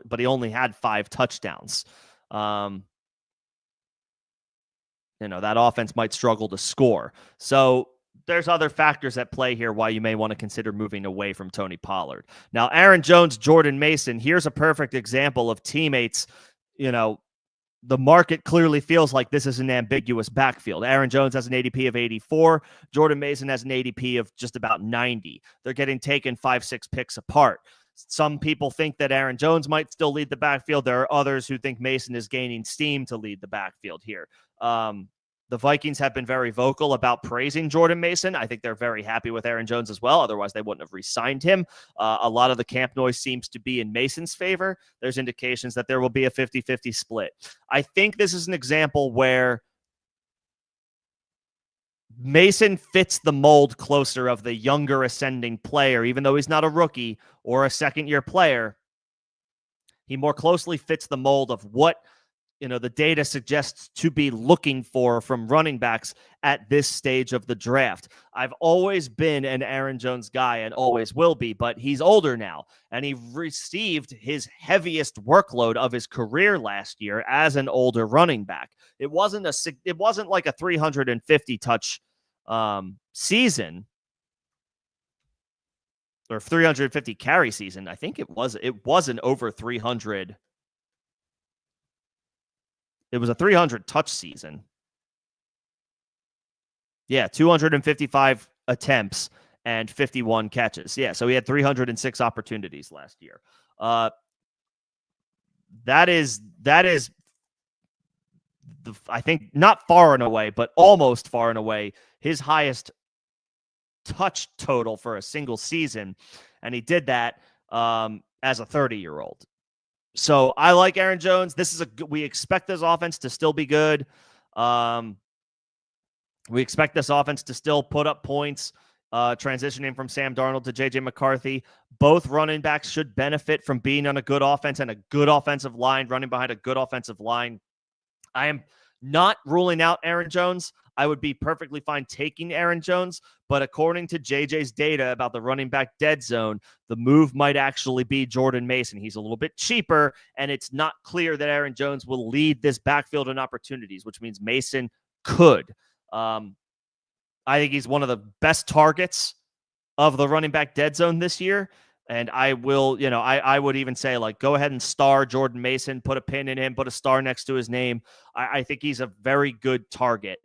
but he only had 5 touchdowns. That offense might struggle to score. So there's other factors at play here why you may want to consider moving away from Tony Pollard. Now, Aaron Jones, Jordan Mason, here's a perfect example of teammates. The market clearly feels like this is an ambiguous backfield. Aaron Jones has an ADP of 84. Jordan Mason has an ADP of just about 90. They're getting taken 5-6 picks apart. Some people think that Aaron Jones might still lead the backfield. There are others who think Mason is gaining steam to lead the backfield here. The Vikings have been very vocal about praising Jordan Mason. I think they're very happy with Aaron Jones as well. Otherwise, they wouldn't have re-signed him. A lot of the camp noise seems to be in Mason's favor. There's indications that there will be a 50-50 split. I think this is an example where Mason fits the mold closer of the younger ascending player, even though he's not a rookie or a second-year player. He more closely fits the mold of what the data suggests to be looking for from running backs at this stage of the draft. I've always been an Aaron Jones guy and always will be, but he's older now, and he received his heaviest workload of his career last year as an older running back. It wasn't like a 350 touch season or 350 carry season. I think it wasn't over 300. It was a 300 touch season. Yeah, 255 attempts and 51 catches. Yeah, so he had 306 opportunities last year. That is I think not far and away, but almost far and away, his highest touch total for a single season, and he did that as a 30-year-old. So I like Aaron Jones. We expect this offense to still be good. We expect this offense to still put up points, transitioning from Sam Darnold to J.J. McCarthy. Both running backs should benefit from being on a good offense and a good offensive line, running behind a good offensive line. I am not ruling out Aaron Jones. I would be perfectly fine taking Aaron Jones, but according to JJ's data about the running back dead zone, the move might actually be Jordan Mason. He's a little bit cheaper, and it's not clear that Aaron Jones will lead this backfield in opportunities, which means Mason could. I think he's one of the best targets of the running back dead zone this year. And I will, I would even say, like, go ahead and star Jordan Mason, put a pin in him, put a star next to his name. I think he's a very good target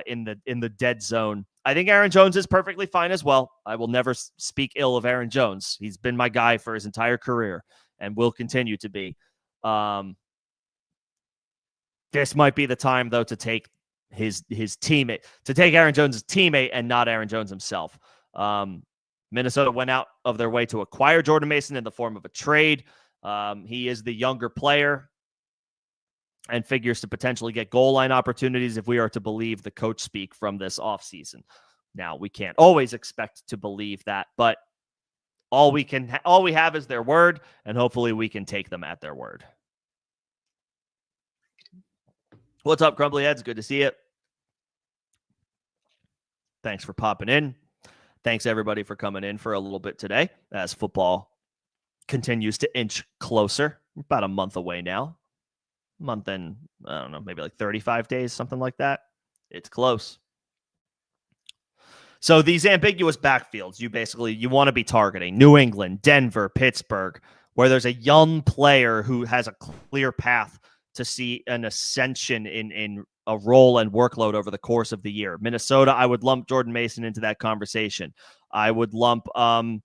in the dead zone. I think Aaron Jones is perfectly fine as well. I will never speak ill of Aaron Jones. He's been my guy for his entire career and will continue to be. This might be the time, though, to take his teammate, to take Aaron Jones' teammate and not Aaron Jones himself. Minnesota went out of their way to acquire Jordan Mason in the form of a trade. He is the younger player and figures to potentially get goal line opportunities if we are to believe the coach speak from this offseason. Now, we can't always expect to believe that, but all we have is their word, and hopefully we can take them at their word. What's up, Crumbly Heads? Good to see you. Thanks for popping in. Thanks, everybody, for coming in for a little bit today as football continues to inch closer. About a month away now. Month and, I don't know, maybe like 35 days, something like that. It's close. So these ambiguous backfields, you want to be targeting New England, Denver, Pittsburgh, where there's a young player who has a clear path to see an ascension in a role and workload over the course of the year. Minnesota, I would lump Jordan Mason into that conversation. I would lump, I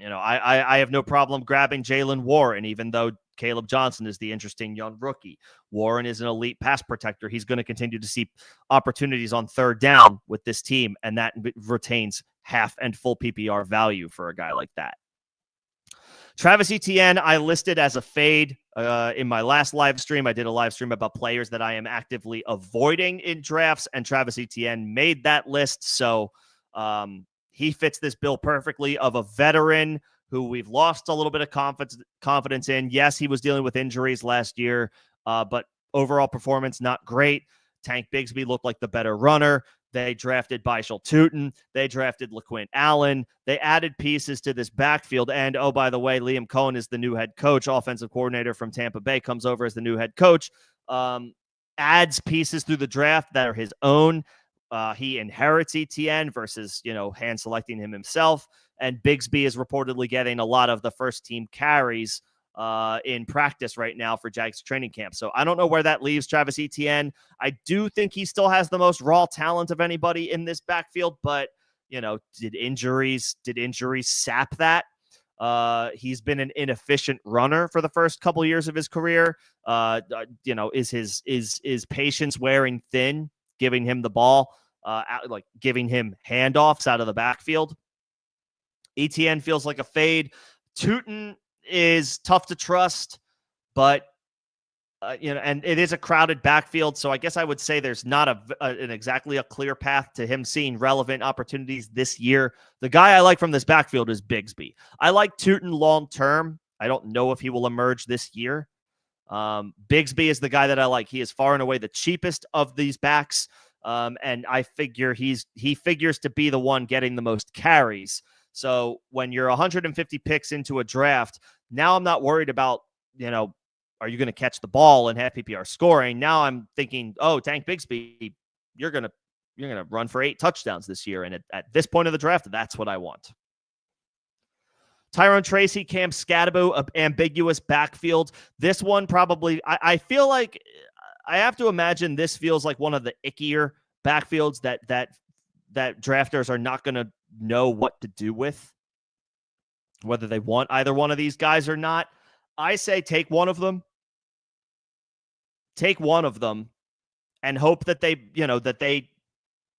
have no problem grabbing Jalen Warren, even though Caleb Johnson is the interesting young rookie. Warren is an elite pass protector. He's going to continue to see opportunities on third down with this team, and that retains half and full PPR value for a guy like that. Travis Etienne, I listed as a fade in my last live stream. I did a live stream about players that I am actively avoiding in drafts, and Travis Etienne made that list. So he fits this bill perfectly of a veteran who we've lost a little bit of confidence in. Yes, he was dealing with injuries last year, but overall performance not great. Tank Bigsby looked like the better runner. They drafted Byshal Tootin. They drafted LaQuint Allen. They added pieces to this backfield. And, oh, by the way, Liam Cohen is the new head coach, offensive coordinator from Tampa Bay, comes over as the new head coach, adds pieces through the draft that are his own. He inherits Etienne versus, hand selecting him himself. And Bigsby is reportedly getting a lot of the first team carries in practice right now for Jags training camp. So I don't know where that leaves Travis Etienne. I do think he still has the most raw talent of anybody in this backfield, but did injuries sap that? He's been an inefficient runner for the first couple years of his career. Is his patience wearing thin, giving him the ball, giving him handoffs out of the backfield? Etienne feels like a fade. Tootin is tough to trust, but and it is a crowded backfield, so I guess I would say there's not an exactly a clear path to him seeing relevant opportunities this year. The guy I like from this backfield is Bigsby. I like Tootin long term. I don't know if he will emerge this year. Bigsby is the guy that I like. He is far and away the cheapest of these backs, and I figure he figures to be the one getting the most carries. So when you're 150 picks into a draft, now I'm not worried about, are you going to catch the ball in half PPR scoring? Now I'm thinking, oh, Tank Bigsby, you're going to run for 8 touchdowns this year. And at this point of the draft, that's what I want. Tyrone Tracy, Cam Scatterbo, ambiguous backfield. This one probably, I feel like I have to imagine this feels like one of the ickier backfields that drafters are not going to know what to do with, whether they want either one of these guys or not. I say take one of them. Take one of them and hope that they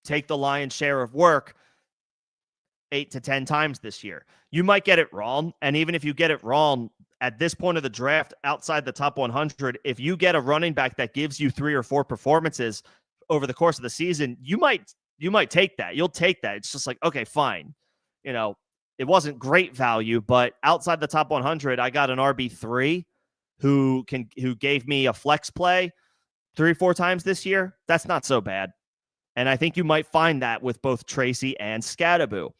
take the lion's share of work 8 to 10 times this year. You might get it wrong, and even if you get it wrong at this point of the draft, outside the top 100, if you get a running back that gives you 3 or 4 performances over the course of the season, you might take that. You'll take that. It's just like, okay, fine. It wasn't great value, but outside the top 100, I got an RB3 who gave me a flex play 3 or 4 times this year. That's not so bad. And I think you might find that with both Tracy and Scatterbo.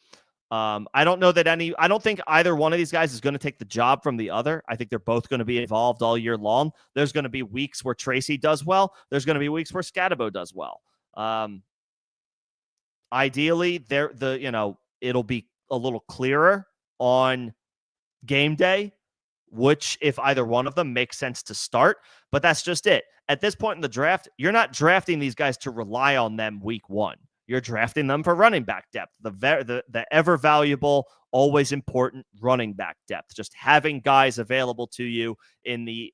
I don't think either one of these guys is going to take the job from the other. I think they're both going to be involved all year long. There's going to be weeks where Tracy does well. There's going to be weeks where Scatterbo does well. Ideally, it'll be a little clearer on game day, which if either one of them makes sense to start, but that's just it. At this point in the draft, you're not drafting these guys to rely on them week 1. You're drafting them for running back depth, the ever valuable, always important running back depth. Just having guys available to you in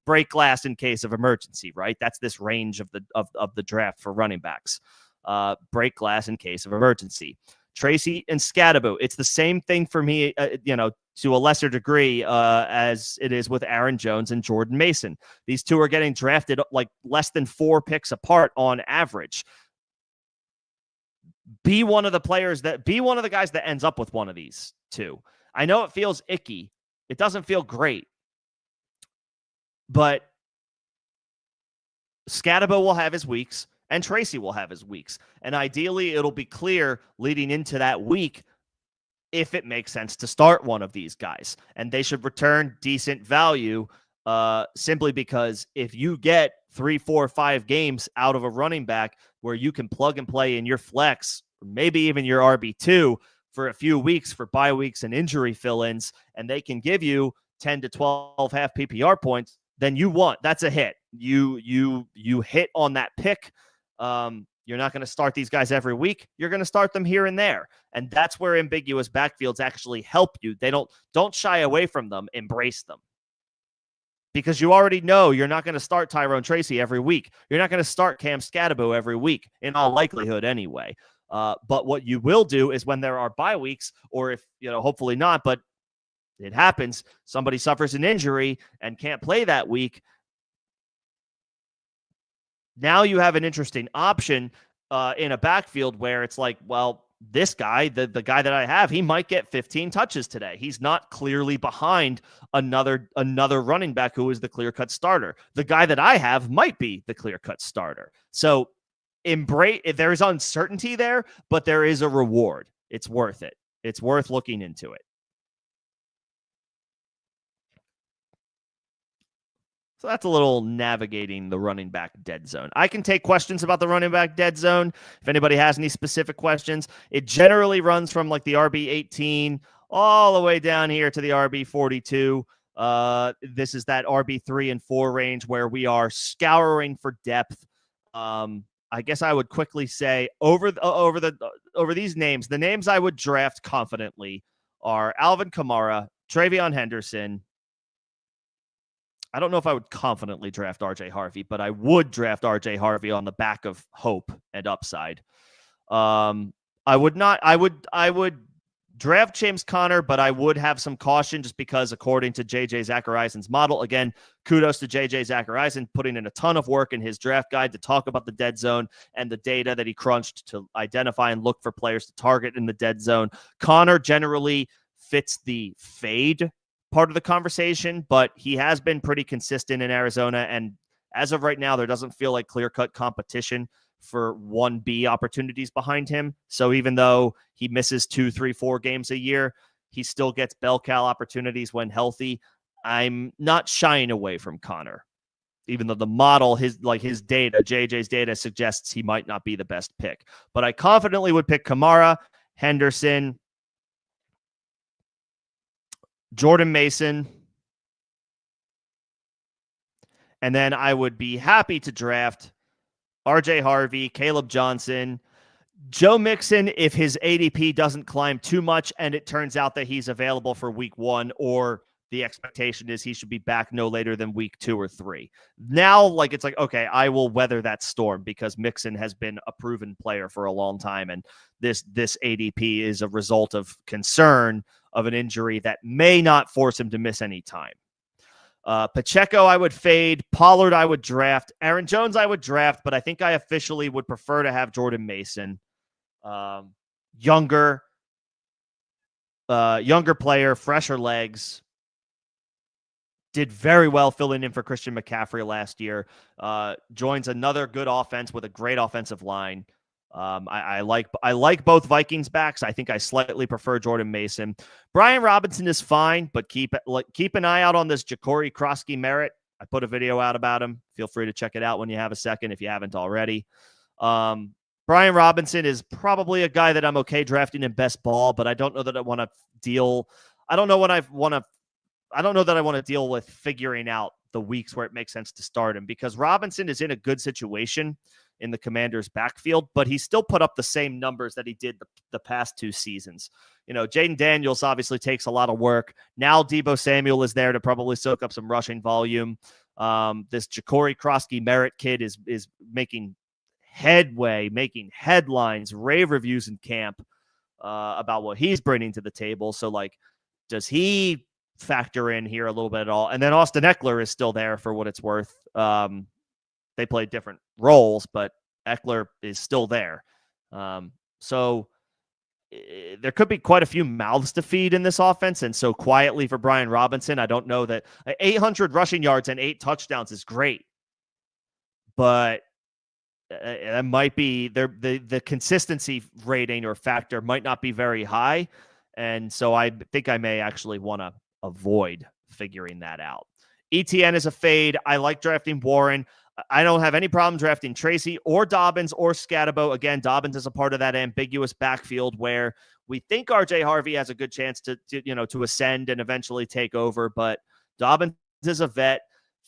break glass in case of emergency, right? That's this range of the draft for running backs. Break glass in case of emergency. Tracy and Scatterbo, it's the same thing for me, to a lesser degree as it is with Aaron Jones and Jordan Mason. These two are getting drafted like less than 4 picks apart on average. Be one of the guys that ends up with one of these two. I know it feels icky. It doesn't feel great. But Scatterbo will have his weeks and Tracy will have his weeks. And ideally, it'll be clear leading into that week if it makes sense to start one of these guys. And they should return decent value simply because if you get 3, 4, 5 games out of a running back where you can plug and play in your flex, or maybe even your RB2 for a few weeks for bye weeks and injury fill-ins, and they can give you 10 to 12 half PPR points, then that's a hit. You hit on that pick. You're not going to start these guys every week. You're going to start them here and there. And that's where ambiguous backfields actually help you. They don't shy away from them, embrace them. Because you already know you're not going to start Tyrone Tracy every week. You're not going to start Cam Scatterbo every week, in all likelihood anyway. But what you will do is when there are bye weeks, or if, hopefully not, but it happens, somebody suffers an injury and can't play that week, now you have an interesting option in a backfield where it's like, well, this guy, the guy that I have, he might get 15 touches today. He's not clearly behind another running back who is the clear-cut starter. The guy that I have might be the clear-cut starter. So there is uncertainty there, but there is a reward. It's worth it. It's worth looking into it. So that's a little navigating the running back dead zone. I can take questions about the running back dead zone if anybody has any specific questions. It generally runs from like the RB18 all the way down here to the RB42. This is that RB3 and 4 range where we are scouring for depth. I guess I would quickly say over these names, the names I would draft confidently are Alvin Kamara, Travion Henderson. I don't know if I would confidently draft RJ Harvey, but I would draft RJ Harvey on the back of hope and upside. I would draft James Conner, but I would have some caution just because according to JJ Zachariason's model, again, kudos to JJ Zachariason putting in a ton of work in his draft guide to talk about the dead zone and the data that he crunched to identify and look for players to target in the dead zone. Conner generally fits the fade part of the conversation, but he has been pretty consistent in Arizona. And as of right now, there doesn't feel like clear-cut competition for 1B opportunities behind him. So even though he misses 2, 3, 4 games a year, he still gets bell cow opportunities when healthy. I'm not shying away from Conner, even though the model, his data, JJ's data suggests he might not be the best pick. But I confidently would pick Kamara, Henderson, Jordan Mason, and then I would be happy to draft RJ Harvey, Caleb Johnson, Joe Mixon if his ADP doesn't climb too much and it turns out that he's available for week 1, or the expectation is he should be back no later than week 2 or 3. Now, it's like, okay, I will weather that storm because Mixon has been a proven player for a long time, and this ADP is a result of concern of an injury that may not force him to miss any time. Pacheco, I would fade. Pollard, I would draft. Aaron Jones, I would draft, but I think I officially would prefer to have Jordan Mason. Younger player, fresher legs. Did very well filling in for Christian McCaffrey last year. Joins another good offense with a great offensive line. I like both Vikings backs. I think I slightly prefer Jordan Mason. Brian Robinson is fine, but keep an eye out on this Ja'Cory Croskey-Merritt. I put a video out about him. Feel free to check it out when you have a second if you haven't already. Brian Robinson is probably a guy that I'm okay drafting in best ball, but I don't know that I want to deal. I don't know that I want to deal with figuring out the weeks where it makes sense to start him, because Robinson is in a good situation in the Commanders' backfield, but he still put up the same numbers that he did the past 2 seasons. Jaden Daniels obviously takes a lot of work. Now Deebo Samuel is there to probably soak up some rushing volume. This Ja'Cory Croskey-Merritt kid is making headway, making headlines, rave reviews in camp about what he's bringing to the table. So, does he factor in here a little bit at all? And then Austin Eckler is still there for what it's worth. They play different roles, but Eckler is still there. So there could be quite a few mouths to feed in this offense. And so quietly for Brian Robinson, I don't know that 800 rushing yards and 8 touchdowns is great, but it might be the consistency rating or factor might not be very high. And so I think I may actually want to avoid figuring that out. ETN is a fade. I like drafting Warren. I don't have any problem drafting Tracy or Dobbins or Scatterbo. Again, Dobbins is a part of that ambiguous backfield where we think RJ Harvey has a good chance to ascend and eventually take over, but Dobbins is a vet.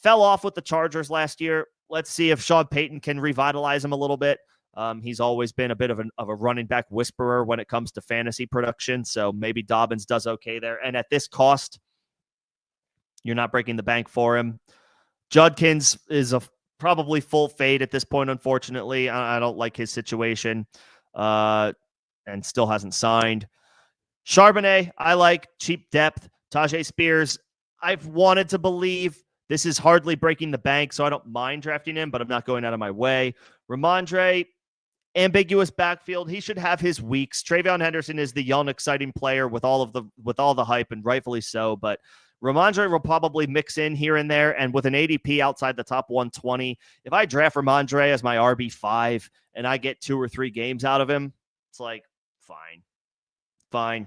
Fell off with the Chargers last year. Let's see if Sean Payton can revitalize him a little bit. He's always been a bit of a running back whisperer when it comes to fantasy production, so maybe Dobbins does okay there. And at this cost, you're not breaking the bank for him. Judkins is probably full fade at this point, unfortunately. I don't like his situation and still hasn't signed. Charbonnet, I like. Cheap depth. Tajay Spears, I've wanted to believe. This is hardly breaking the bank, so I don't mind drafting him, but I'm not going out of my way. Ramondre, ambiguous backfield. He should have his weeks. Travion Henderson is the young, exciting player with all the hype, and rightfully so, but Ramondre will probably mix in here and there, and with an ADP outside the top 120, if I draft Ramondre as my RB5 and I get 2 or 3 games out of him, it's like, fine.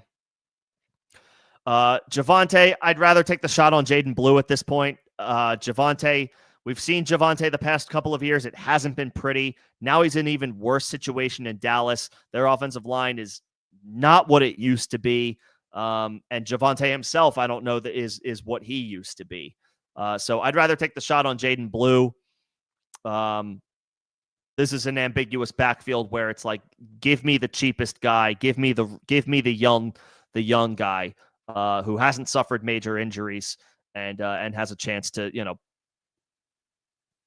Javonte, I'd rather take the shot on Jaden Blue at this point. Javonte, we've seen Javonte the past couple of years. It hasn't been pretty. Now he's in an even worse situation in Dallas. Their offensive line is not what it used to be. And Javonte himself, I don't know that is what he used to be. So I'd rather take the shot on Jaden Blue. This is an ambiguous backfield where it's like, give me the cheapest guy, give me the young guy who hasn't suffered major injuries and has a chance to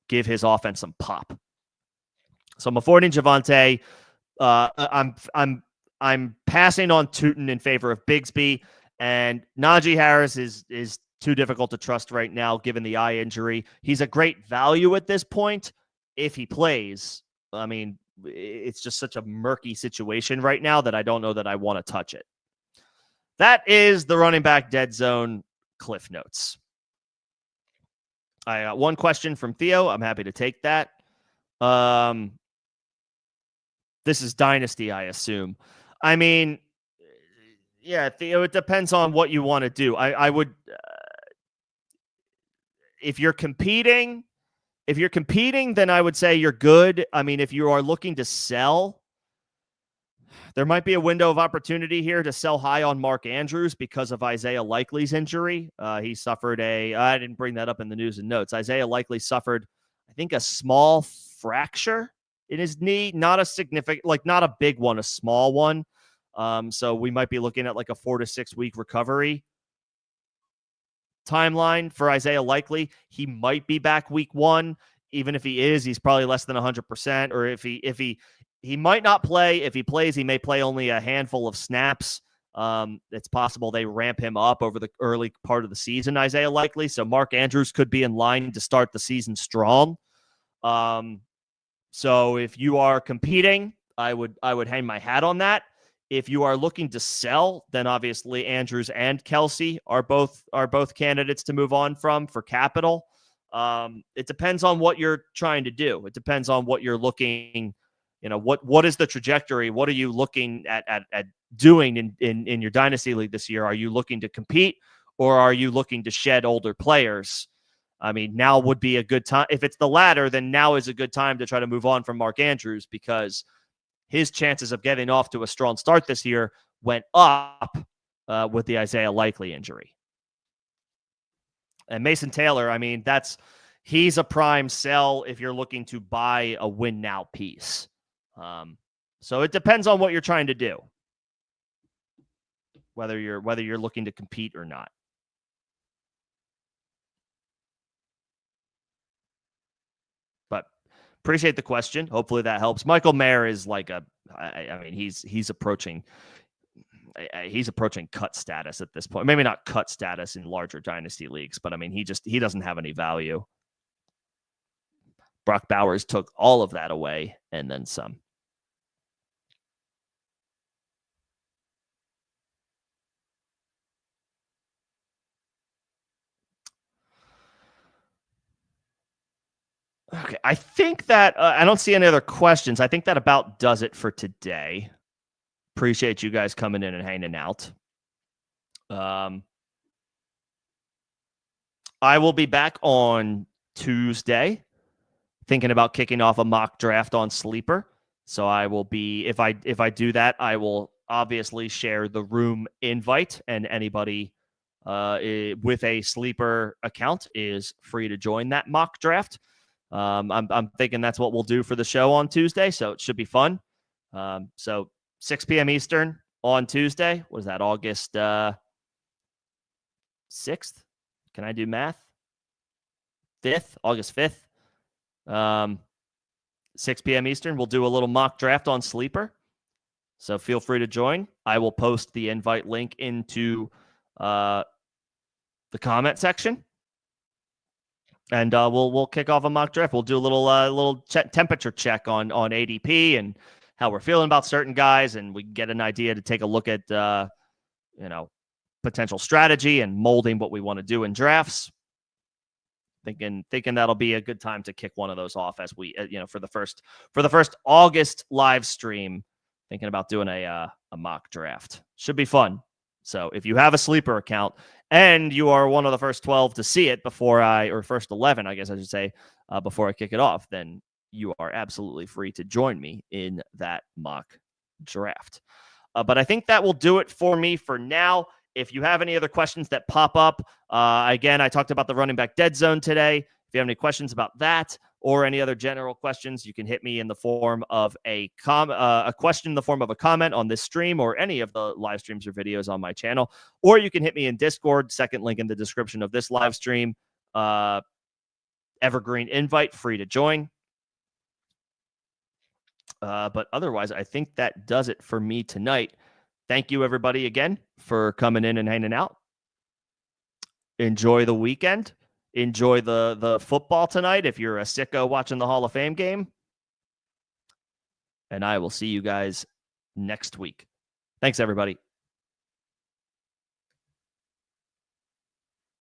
give his offense some pop. So I'm avoiding Javonte. I'm passing on Tootin in favor of Bigsby, and Najee Harris is too difficult to trust right now given the eye injury. He's a great value at this point if he plays. I mean, it's just such a murky situation right now that I don't know that I want to touch it. That is the running back dead zone cliff notes. I got one question from Theo. I'm happy to take that. This is Dynasty, I assume. I mean, yeah, Theo, it depends on what you want to do. I would, if you're competing, then I would say you're good. I mean, if you are looking to sell, there might be a window of opportunity here to sell high on Mark Andrews because of Isaiah Likely's injury. He suffered I didn't bring that up in the news and notes. Isaiah Likely suffered, I think, a small fracture in his knee, not a significant, like not a big one, a small one. So we might be looking at like a 4 to 6 week recovery timeline for Isaiah Likely. He might be back week 1. Even if he is, he's probably less than 100%. Or if he might not play. If he plays, he may play only a handful of snaps. It's possible they ramp him up over the early part of the season, Isaiah Likely. So Mark Andrews could be in line to start the season strong. So if you are competing, I would hang my hat on that. If you are looking to sell, then obviously Andrews and Kelsey are both candidates to move on from for capital. It depends on what you're trying to do. It depends on what you're looking. What is the trajectory? What are you looking at doing in your dynasty league this year? Are you looking to compete, or are you looking to shed older players? I mean, now would be a good time. If it's the latter, then now is a good time to try to move on from Mark Andrews, because his chances of getting off to a strong start this year went up with the Isaiah Likely injury. And Mason Taylor, I mean, he's a prime sell if you're looking to buy a win now piece. So it depends on what you're trying to do, whether you're looking to compete or not. But appreciate the question. Hopefully that helps. Michael Mayer is like he's approaching cut status at this point. Maybe not cut status in larger dynasty leagues, but I mean, he doesn't have any value. Brock Bowers took all of that away and then some. Okay, I think that I don't see any other questions. I think that about does it for today. Appreciate you guys coming in and hanging out. I will be back on Tuesday, thinking about kicking off a mock draft on Sleeper. So I will be, if I do that, I will obviously share the room invite, and anybody with a Sleeper account is free to join that mock draft. I'm thinking that's what we'll do for the show on Tuesday, so it should be fun. So 6 p.m. Eastern on Tuesday. What is that, August 6th? Can I do math? 5th? August 5th. 6 p.m. Eastern. We'll do a little mock draft on Sleeper. So feel free to join. I will post the invite link into the comment section. And we'll kick off a mock draft. We'll do a little temperature check on ADP and how we're feeling about certain guys, and we get an idea to take a look at potential strategy and molding what we want to do in drafts. Thinking that'll be a good time to kick one of those off as we for the first August live stream. Thinking about doing a mock draft. Should be fun. So if you have a Sleeper account and you are one of the first 12 to see it or first 11, I guess I should say, before I kick it off, then you are absolutely free to join me in that mock draft. But I think that will do it for me for now. If you have any other questions that pop up, again, I talked about the running back dead zone today. If you have any questions about that or any other general questions, you can hit me in the form of a question in the form of a comment on this stream or any of the live streams or videos on my channel. Or you can hit me in Discord, second link in the description of this live stream. Evergreen invite, free to join. But otherwise, I think that does it for me tonight. Thank you, everybody, again, for coming in and hanging out. Enjoy the weekend. Enjoy the football tonight if you're a sicko watching the Hall of Fame game. And I will see you guys next week. Thanks, everybody.